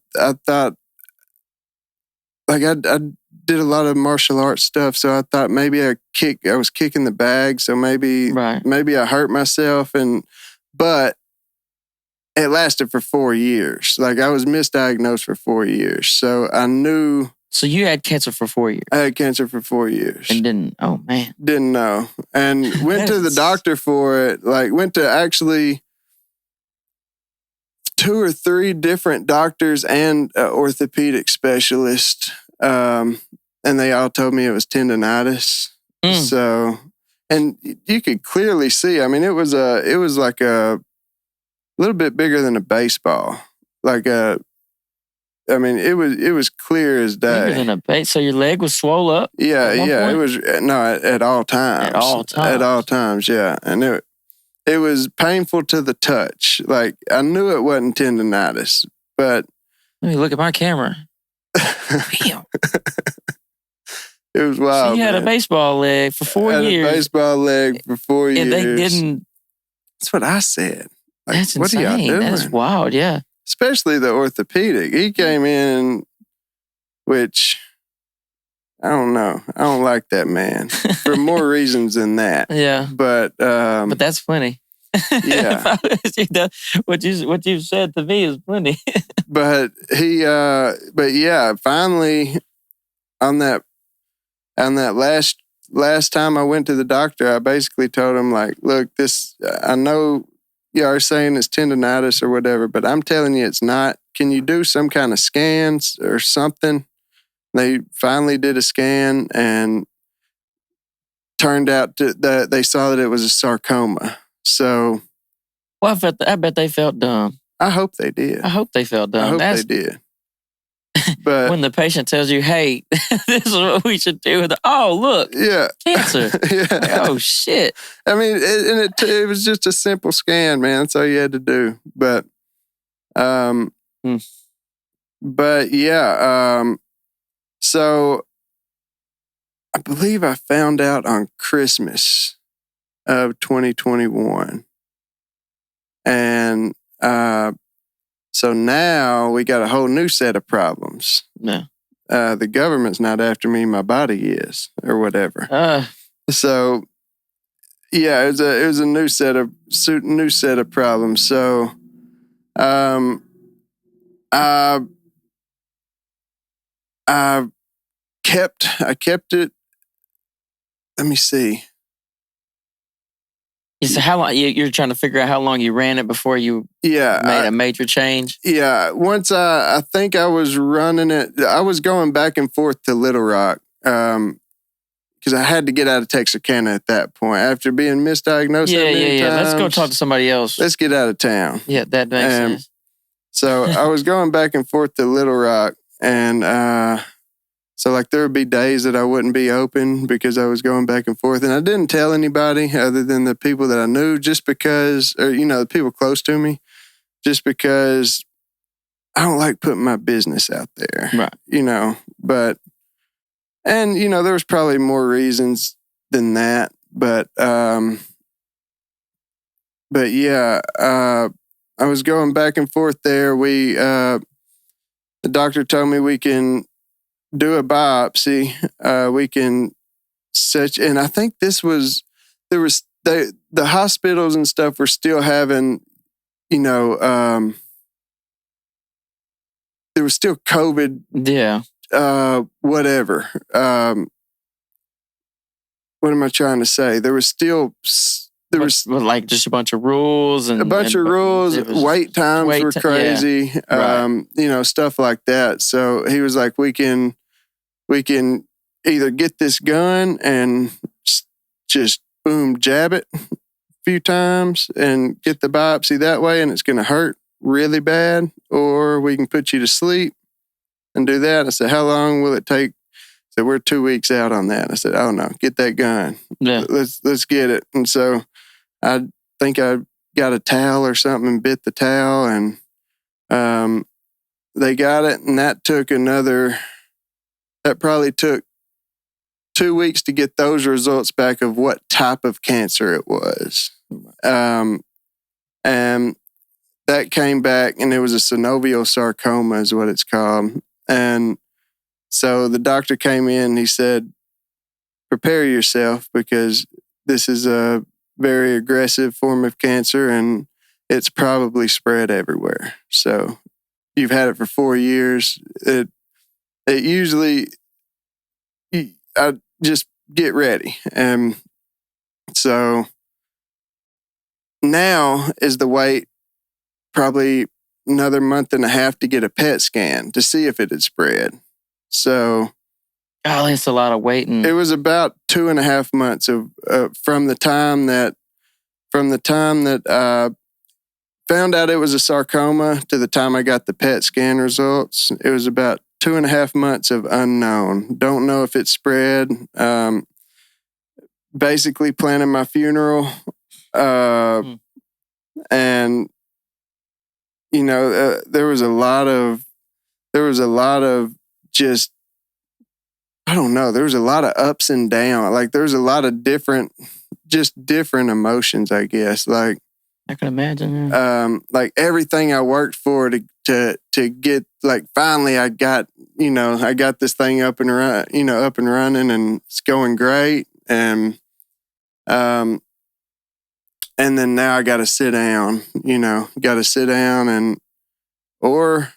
thought, like I did a lot of martial arts stuff, so I thought maybe I was kicking the bag, so maybe I hurt myself, but it lasted for 4 years. Like I was misdiagnosed for 4 years, so I knew. So you had cancer for 4 years. I had cancer for 4 years and didn't. Oh man, didn't know, and went to the doctor for it. Like went to actually 2 or 3 different doctors and orthopedic specialist. And they all told me it was tendonitis. So, and you could clearly see, I mean, it was like a little bit bigger than a baseball. Like it was clear as day. Bigger than a base. So your leg was swole up? Yeah. It was, at all times. At all times. At all times, yeah. And it was painful to the touch. Like I knew it wasn't tendonitis, but. Let me look at my camera. Damn. It was wild. So you had a baseball leg for 4 years. A baseball leg for 4 years. And they didn't. That's what I said. Like, that's insane. What are y'all doing? That's wild, yeah. Especially the orthopedic. He came in, which I don't know. I don't like that man for more reasons than that. Yeah. But that's funny. Yeah. What you said to me is funny. But yeah, finally on that last time I went to the doctor, I basically told him like, look, I know you are saying it's tendonitis or whatever, but I'm telling you it's not. Can you do some kind of scans or something? They finally did a scan and turned out that they saw that it was a sarcoma. So, well, I bet they felt dumb. I hope they did. I hope they felt dumb. I hope they did. But when the patient tells you, "Hey, this is what we should do," look, cancer. Yeah. Like, oh shit. I mean, it was just a simple scan, man. That's all you had to do. But, but yeah. So I believe I found out on Christmas of 2021, and so now we got a whole new set of problems. Yeah. The government's not after me, my body is, or whatever. So yeah, it was a new set of problems. So I kept it. Let me see. So how long you're trying to figure out how long you ran it before you made a major change? Yeah. Once I think I was running it, I was going back and forth to Little Rock. because I had to get out of Texarkana at that point after being misdiagnosed. Yeah. Let's go talk to somebody else. Let's get out of town. Yeah, that makes sense. So I was going back and forth to Little Rock, and so like there would be days that I wouldn't be open because I was going back and forth, and I didn't tell anybody other than the people that I knew, just because, or the people close to me, just because I don't like putting my business out there, right? But and there was probably more reasons than that, but yeah, I was going back and forth there. The doctor told me we can do a biopsy. We can and I think there was the hospitals and stuff were still having, there was still COVID. Yeah. Whatever. What am I trying to say? There was like just a bunch of rules and rules. Wait times were crazy. Yeah. Right. Stuff like that. So he was like, we can either get this gun and just boom, jab it a few times and get the biopsy that way, and it's going to hurt really bad, or we can put you to sleep and do that. I said, how long will it take? He said, we're 2 weeks out on that. I said, oh no, get that gun. Yeah. Let's get it. And so I think I got a towel or something and bit the towel, and they got it. And that probably took 2 weeks to get those results back of what type of cancer it was. And that came back, and it was a synovial sarcoma is what it's called. And so the doctor came in and he said, prepare yourself, because this is a very aggressive form of cancer and it's probably spread everywhere. So you've had it for 4 years. It usually, I just get ready. And so now is the wait probably another month and a half to get a PET scan to see if it had spread. So, golly, it's a lot of waiting. It was about 2.5 months of from the time that I found out it was a sarcoma to the time I got the PET scan results. It was about 2.5 months of unknown. Don't know if it spread. Basically planning my funeral, and there was a lot of just, I don't know. There was a lot of ups and downs. Like there was a lot of different emotions, I guess. Like I can imagine. Yeah. Like everything I worked for to get, like finally I got this thing up and running, and it's going great. And then now I got to sit down. Or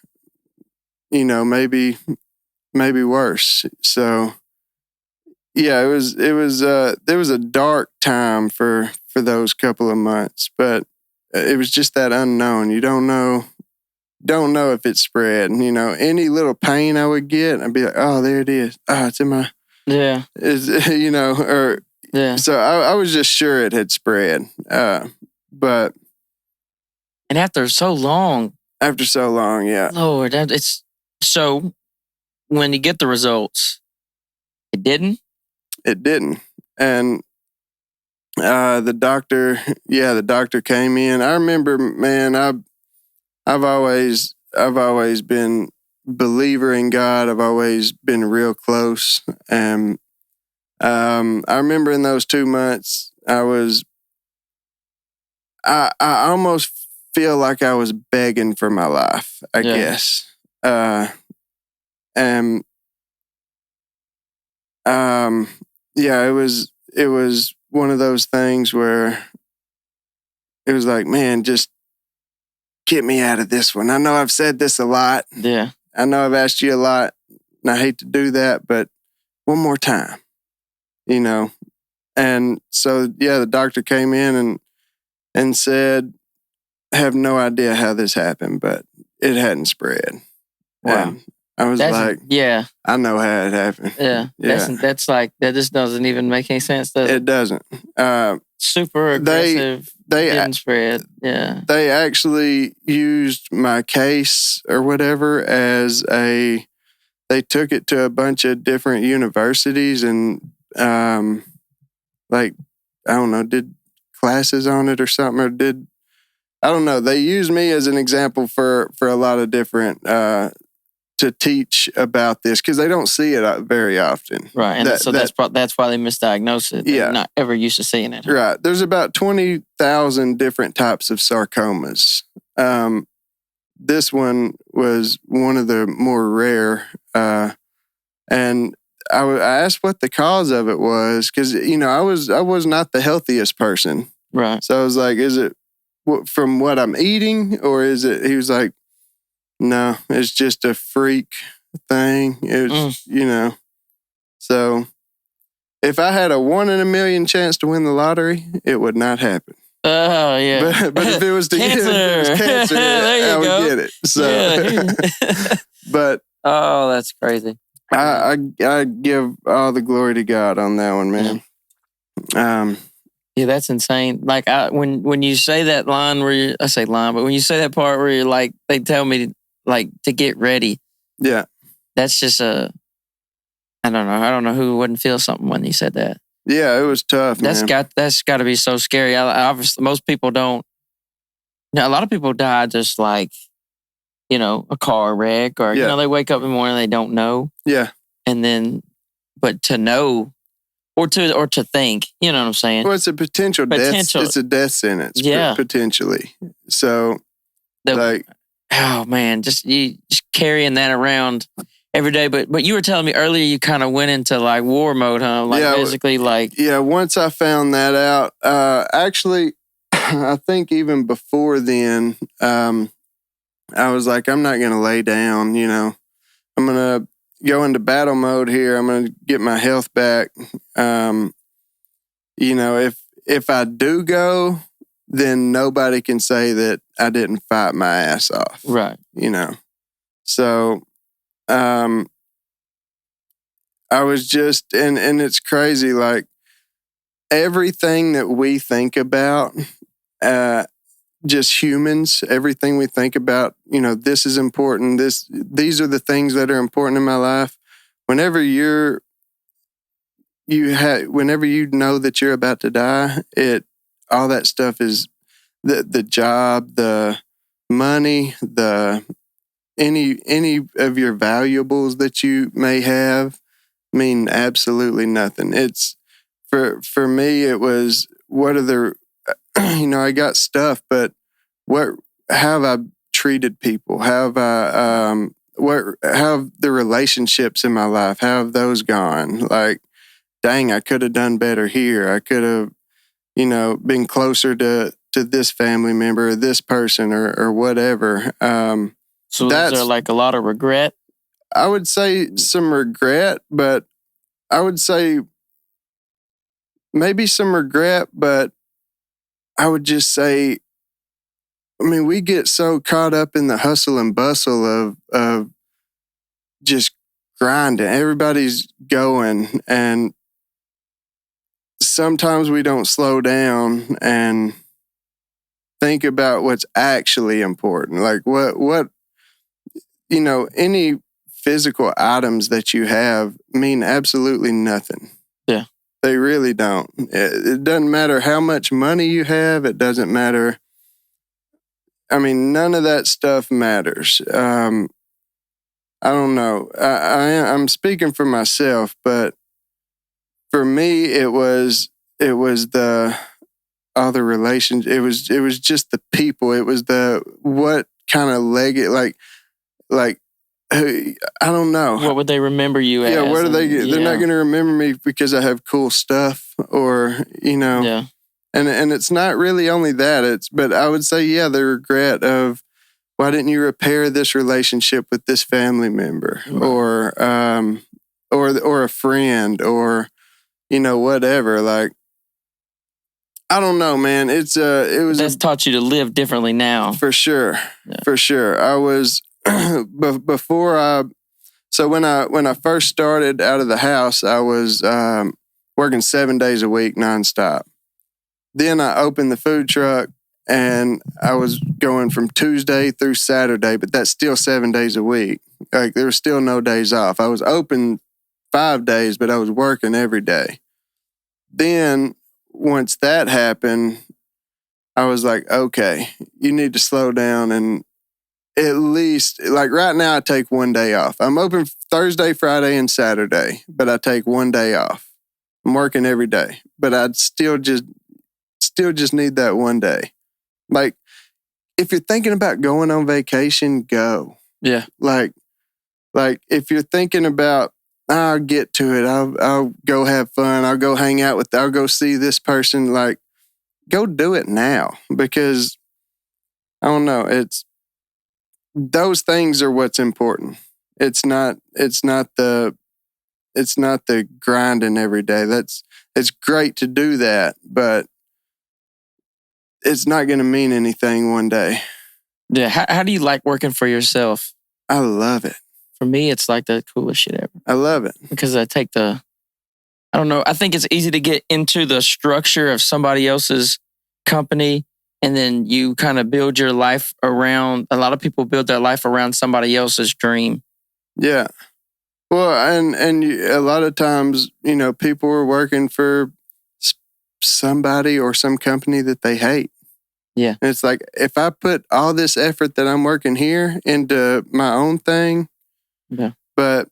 maybe worse. So yeah, it was there was a dark time for those couple of months, but it was just that unknown. You don't know if it spread. Any little pain I would get, I'd be like, oh, there it is. Oh, it's in my, yeah. Yeah. So I was just sure it had spread. But and after so long, yeah. Lord, it's so when you get the results, it didn't. And the doctor came in. I remember, man, I've always been a believer in God. I've always been real close. And I remember in those 2 months, I almost feel like I was begging for my life, I guess. It was one of those things where it was like, man, just get me out of this one. I know I've said this a lot. Yeah. I know I've asked you a lot, and I hate to do that, but one more time, And so, the doctor came in and said, I have no idea how this happened, but it hadn't spread. Wow. I was like, yeah, I know how it happened. Yeah. That's like, that just doesn't even make any sense, does it? It doesn't. Super aggressive, didn't spread. Yeah. They actually used my case or whatever as they took it to a bunch of different universities and, like, I don't know, did classes on it or something, or I don't know. They used me as an example for a lot of different, to teach about this because they don't see it very often. Right. And that's why they misdiagnosed it. They're not ever used to seeing it. Right. There's about 20,000 different types of sarcomas. This one was one of the more rare. And I asked what the cause of it was because, I was not the healthiest person. Right. So I was like, is it from what I'm eating or is it, he was like, no, it's just a freak thing. It was, So if I had a 1 in a million chance to win the lottery, it would not happen. Oh, yeah. But if it was cancer, I would get it. So, but oh, that's crazy. I give all the glory to God on that one, man. Yeah, that's insane. Like when you say that line I say line, but when you say that part where you're like, they tell me to get ready. Yeah. That's just I don't know. I don't know who wouldn't feel something when you said that. Yeah, it was tough. That's got to be so scary. Obviously, most people don't. A lot of people die just like, a car wreck or they wake up in the morning and they don't know. Yeah. And then, but to know, or to think, you know what I'm saying? Well, it's a potential death. It's a death sentence. Yeah. Potentially. So, oh man, just carrying that around every day. But you were telling me earlier you kind of went into like war mode, huh? Like basically like. Yeah, once I found that out, actually, I think even before then, I was like, I'm not going to lay down, I'm going to go into battle mode here. I'm going to get my health back. If I do go, then nobody can say that I didn't fight my ass off. Right. So, I was just, and it's crazy, like everything that we think about, just humans, everything we think about, this is important. These are the things that are important in my life. Whenever whenever you know that you're about to die, all that stuff is the job, the money, any of your valuables that you may have mean absolutely nothing. It's for me, it was what are the I got stuff, but how have I treated people? How have I, how have the relationships in my life, how have those gone? Like, dang, I could have done better here. I could have, been closer to this family member or this person or whatever. So is there like a lot of regret? I would say some regret, but I would say maybe some regret, but I would just say, we get so caught up in the hustle and bustle of just grinding. Everybody's going, and sometimes we don't slow down and think about what's actually important. Like what any physical items that you have mean absolutely nothing. Yeah. They really don't. It doesn't matter how much money you have. It doesn't matter. None of that stuff matters. I don't know. I'm speaking for myself, but for me, it was the other relations. It was just the people. It was what kind of like. I don't know. What would they remember you as? Yeah, what are they? They're not going to remember me because I have cool stuff, or Yeah. And it's not really only that. But I would say, the regret of why didn't you repair this relationship with this family member, right. or a friend, or whatever. Like, I don't know, man. That's taught you to live differently now. For sure. Yeah. For sure. I was before I So when I first started out of the house, I was working 7 days a week nonstop. Then I opened the food truck, and I was going from Tuesday through Saturday, but that's still 7 days a week. Like, there was still no days off. I was open 5 days, but I was working every day. Then once that happened, I was like, okay, you need to slow down and at least, like right now, I take 1 day off. I'm open Thursday, Friday, and Saturday, but I take 1 day off. I'm working every day, but I'd still just need that 1 day. Like, if you're thinking about going on vacation, go. Yeah. Like if you're thinking about, I'll get to it. I'll go have fun. I'll go hang out I'll go see this person. Like, go do it now, because I don't know. Those things are what's important. It's not the grinding every day. It's great to do that, but it's not going to mean anything one day. Yeah. How do you like working for yourself? I love it. For me, it's like the coolest shit ever. I love it. Because I don't know, I think it's easy to get into the structure of somebody else's company, and then you kind of build your life around, a lot of people build their life around somebody else's dream. Yeah. Well, and a lot of times, people are working for somebody or some company that they hate. Yeah. And it's like, if I put all this effort that I'm working here into my own thing, yeah, but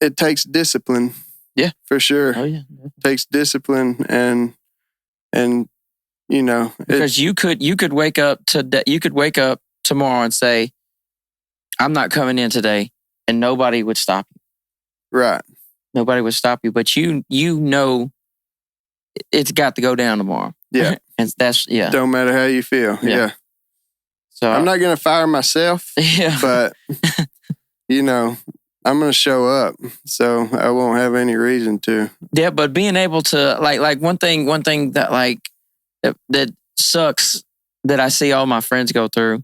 it takes discipline. Yeah. For sure. Oh, yeah. It takes discipline and because you could wake up tomorrow and say, I'm not coming in today, and nobody would stop you. Right. Nobody would stop you, but you know it's got to go down tomorrow. Yeah. And that's, yeah. Don't matter how you feel. Yeah. So I'm not going to fire myself, yeah, but I'm going to show up, so I won't have any reason to. Yeah, but being able to like one thing that that sucks that I see all my friends go through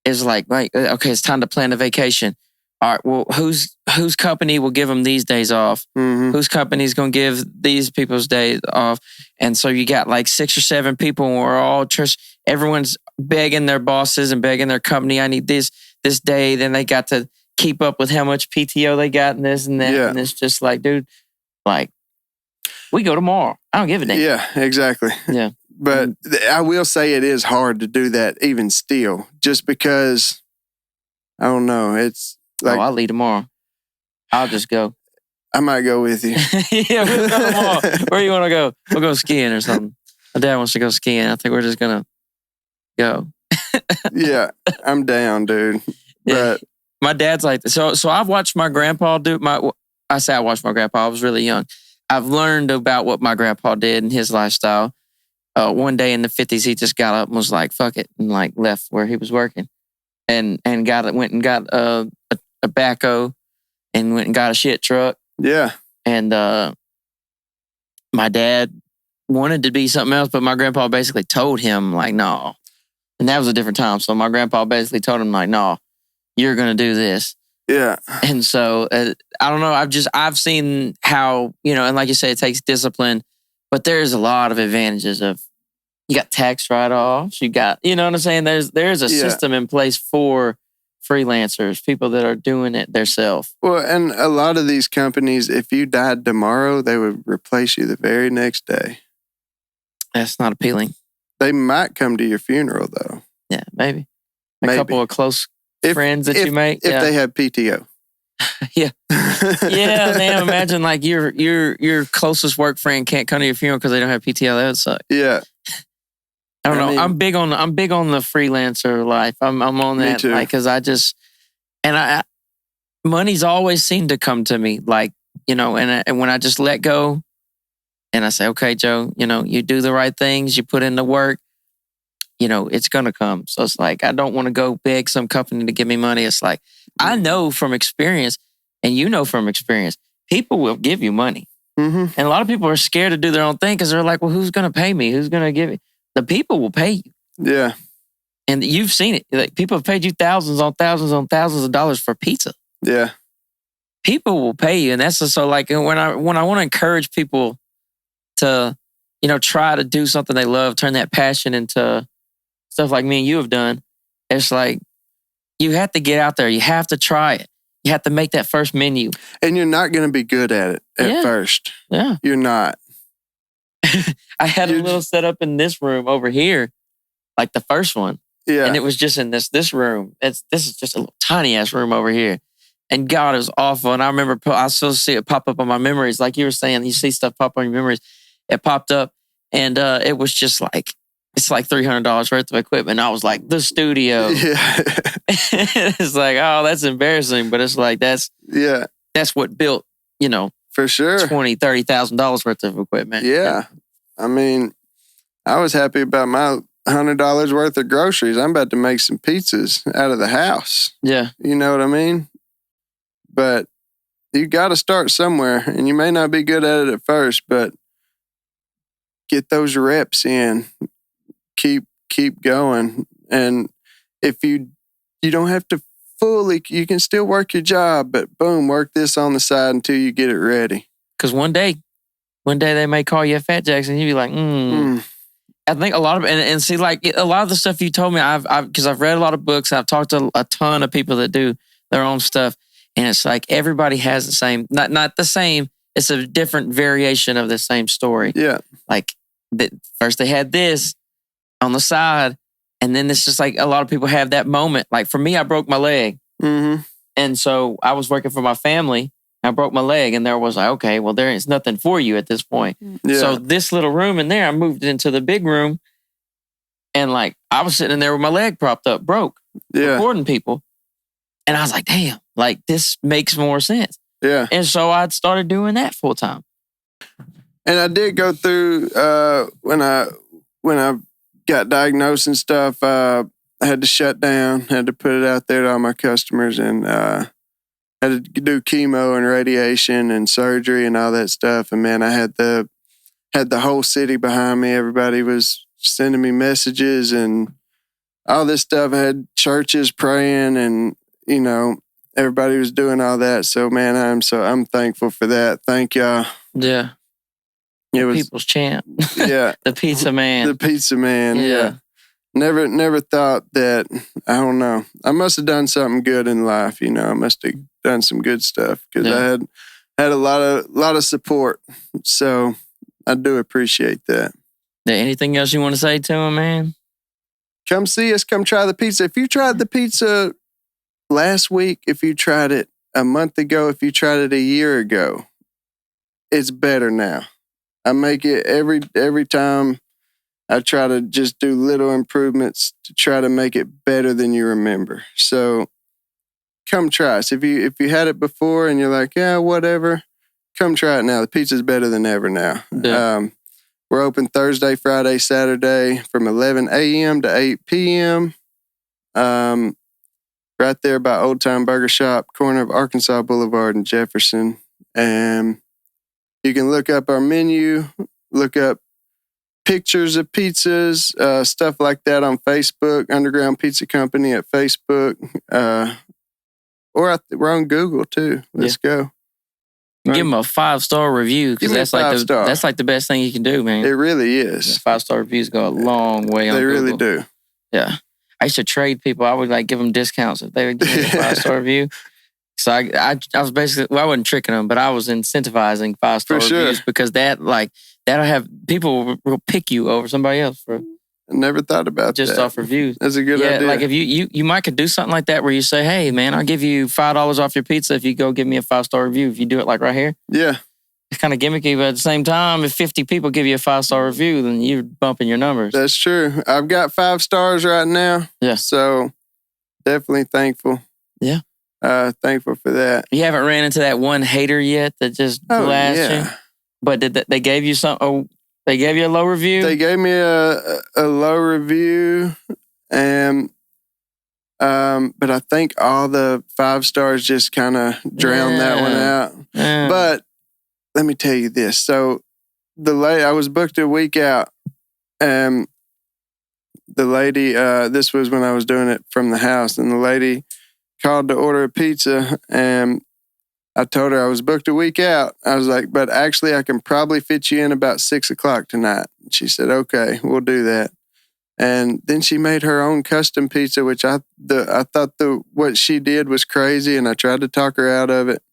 is like, okay, it's time to plan a vacation. All right, well, whose company will give them these days off? Mm-hmm. Whose company's going to give these people's days off? And so you got like 6 or 7 people, and we're all everyone's begging their bosses and begging their company, I need this day. Then they got to keep up with how much PTO they got and this and that. Yeah. And it's just like, dude, like, we go tomorrow. I don't give a damn. Yeah, exactly. Yeah. But I will say it is hard to do that even still, just because, I don't know, it's like... I'll leave tomorrow. I'll just go. I might go with you. Yeah, we'll go tomorrow. Where you want to go? We'll go skiing or something. My dad wants to go skiing. I think we're just going to go. Yeah, I'm down, dude. But my dad's like this. So I've watched my grandpa do I watched my grandpa. I was really young. I've learned about what my grandpa did and his lifestyle. One day in the 50s, he just got up and was like, fuck it, and like left where he was working and went and got a backhoe and went and got a shit truck. Yeah. And my dad wanted to be something else, but my grandpa basically told him like, no. And that was a different time. So my grandpa basically told him like, no, you're going to do this. Yeah. And so I don't know. I've seen how, and like you say, it takes discipline, but there's a lot of advantages of, you got tax write-offs, you got, you know what I'm saying? There's a system in place for freelancers, people that are doing it themselves. Well, and a lot of these companies, if you died tomorrow, they would replace you the very next day. That's not appealing. They might come to your funeral, though. Yeah, maybe. A couple of close friends that you make. If they have PTO. Yeah. Yeah, man. Imagine like your closest work friend can't come to your funeral because they don't have PTO. That would suck. Yeah. I don't know. I'm big on the freelancer life. I'm on that. Me too. Like, cause I money's always seemed to come to me. Like, and when I just let go and I say, okay, Joe, you do the right things, you put in the work, it's going to come. So it's like, I don't want to go beg some company to give me money. It's like, I know from experience, and from experience, people will give you money. Mm-hmm. And a lot of people are scared to do their own thing because they're like, well, who's going to pay me? Who's going to give it? The people will pay you. Yeah. And you've seen it. Like, people have paid you thousands on thousands of dollars for pizza. Yeah. people will pay you. And that's so like when I want to encourage people to, try to do something they love, turn that passion into stuff like me and you have done. It's like, you have to get out there. You have to try it. You have to make that first menu. And you're not going to be good at it at first. Yeah. You're not. I had a little setup in this room over here, like the first one. Yeah. And it was just in this room. This is just a little tiny ass room over here. And God, it was awful. And I remember I still see it pop up on my memories. Like you were saying, you see stuff pop on your memories. It popped up and it was just like, it's like $300 worth of equipment. And I was like, the studio. Yeah. It's like, oh, that's embarrassing. But it's like, that's what built, for sure, $20,000, $30,000 worth of equipment. Yeah. I mean, I was happy about my $100 worth of groceries. I'm about to make some pizzas out of the house. Yeah. You know what I mean? But you got to start somewhere, and you may not be good at it at first, but get those reps in. Keep going. And if you don't have to fully, you can still work your job, but boom, work this on the side until you get it ready. Because one day they may call you a Fat Jackson, and you'd be like, I think a lot of, and see, like a lot of the stuff you told me, because I've read a lot of books, I've talked to a ton of people that do their own stuff, and it's like everybody has the same, not the same, it's a different variation of the same story. Yeah. Like first they had this on the side, and then it's just like a lot of people have that moment. Like for me, I broke my leg. Mm-hmm. And so I was working for my family. I broke my leg, and there was like, okay, well, there is nothing for you at this point. Yeah. So this little room in there, I moved it into the big room, and like I was sitting in there with my leg propped up, broke, recording people. And I was like, damn, like this makes more sense. Yeah. And so I started doing that full time. And I did go through when I got diagnosed and stuff, I had to shut down, had to put it out there to all my customers, and had to do chemo and radiation and surgery and all that stuff. And man, I had the whole city behind me. Everybody was sending me messages and all this stuff. I had churches praying, and everybody was doing all that. So man, I'm thankful for that. Thank y'all. Yeah. It was people's champ. Yeah. The pizza man. The pizza man. Yeah. Never thought that. I don't know. I must have done something good in life. I must have done some good stuff because I had a lot of support. So I do appreciate that. Yeah, anything else you want to say to him, man? Come see us. Come try the pizza. If you tried the pizza last week, if you tried it a month ago, if you tried it a year ago, it's better now. I make it every time. I try to just do little improvements to try to make it better than you remember. So come try us. If you had it before and you're like, yeah, whatever, come try it now. The pizza's better than ever now. Yeah. We're open Thursday, Friday, Saturday from 11 a.m. to 8 p.m. Right there by Old Time Burger Shop, corner of Arkansas Boulevard and Jefferson. And you can look up our menu, look up pictures of pizzas, stuff like that on Facebook, Underground Pizza Company at Facebook. Or we're on Google too. Let's go. Give them a 5-star review because that's like the best thing you can do, man. It really is. 5-star reviews go a long way on They Google. really do. Yeah. I used to trade people. I would like give them discounts if they would give me a 5-star review. So I was basically, I wasn't tricking them, but I was incentivizing 5-star reviews because that'll have, people will pick you over somebody else for. I never thought about just that. off reviews. That's a good idea. Like if you might could do something like that where you say, hey man, I'll give you $5 off your pizza if you go give me a 5-star review. If you do it like right here. Yeah. It's kind of gimmicky, but at the same time, if 50 people give you a 5-star review, then you're bumping your numbers. That's true. I've got 5 stars right now. Yeah. So definitely thankful. Yeah. Thankful for that. You haven't ran into that one hater yet that just blasted you? But they gave you some? Oh, they gave you a low review? They gave me a low review, and but I think all the 5 stars just kind of drowned that one out. Yeah. But let me tell you this. So I was booked a week out, and the lady, this was when I was doing it from the house, and the lady called to order a pizza, and I told her I was booked a week out. I was like, but actually I can probably fit you in about 6 o'clock tonight. She said, okay, we'll do that. And then she made her own custom pizza, which I thought what she did was crazy, and I tried to talk her out of it.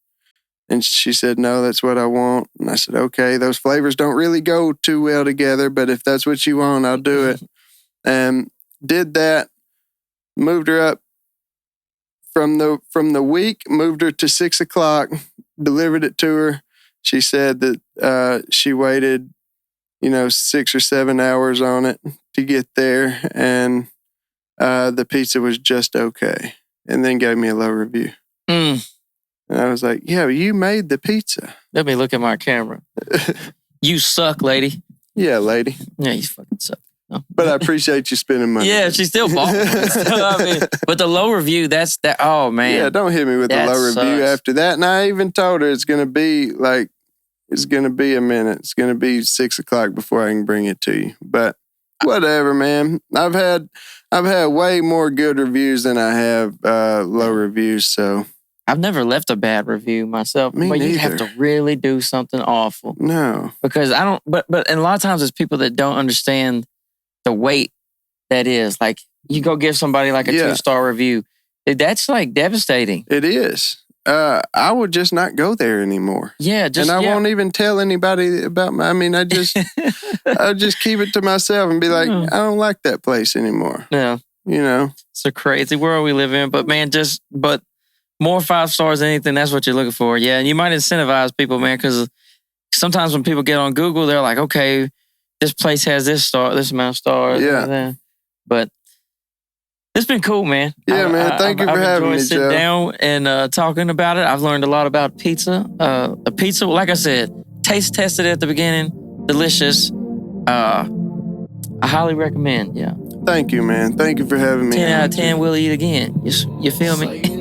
And she said, no, that's what I want. And I said, okay, those flavors don't really go too well together, but if that's what you want, I'll do it. And did that, moved her up from the week, moved her to 6 o'clock, delivered it to her. She said that she waited, 6 or 7 hours on it to get there, and the pizza was just okay. And then gave me a low review. And I was like, yeah, you made the pizza. Let me look at my camera. You suck, lady. Yeah, lady. Yeah, you fucking suck. No. But I appreciate you spending money. Yeah, she still bought it. But the low review, that's that. Oh, man. Yeah, don't hit me with the low review after that. And I even told her it's going to be a minute. It's going to be 6 o'clock before I can bring it to you. But whatever, man. I've had way more good reviews than I have low reviews, so... I've never left a bad review myself. Me but neither. You have to really do something awful. No. Because I don't, but and a lot of times it's people that don't understand the weight that is. Like, you go give somebody like a 2-star review. That's like devastating. It is. I would just not go there anymore. Yeah, and I won't even tell anybody about I just keep it to myself and be like, I don't like that place anymore. Yeah. It's a crazy world we live in. But man, but more 5 stars than anything, that's what you're looking for. Yeah, and you might incentivize people, man, because sometimes when people get on Google, they're like, okay, this place has this amount of stars. Yeah. But it's been cool, man. Yeah, man. Thank you for having me, Joe. I've enjoyed sitting down and talking about it. I've learned a lot about pizza. The pizza, like I said, taste tested at the beginning. Delicious. I highly recommend, yeah. Thank you, man. Thank you for having me. 10 out of 10, we'll eat again. You feel me?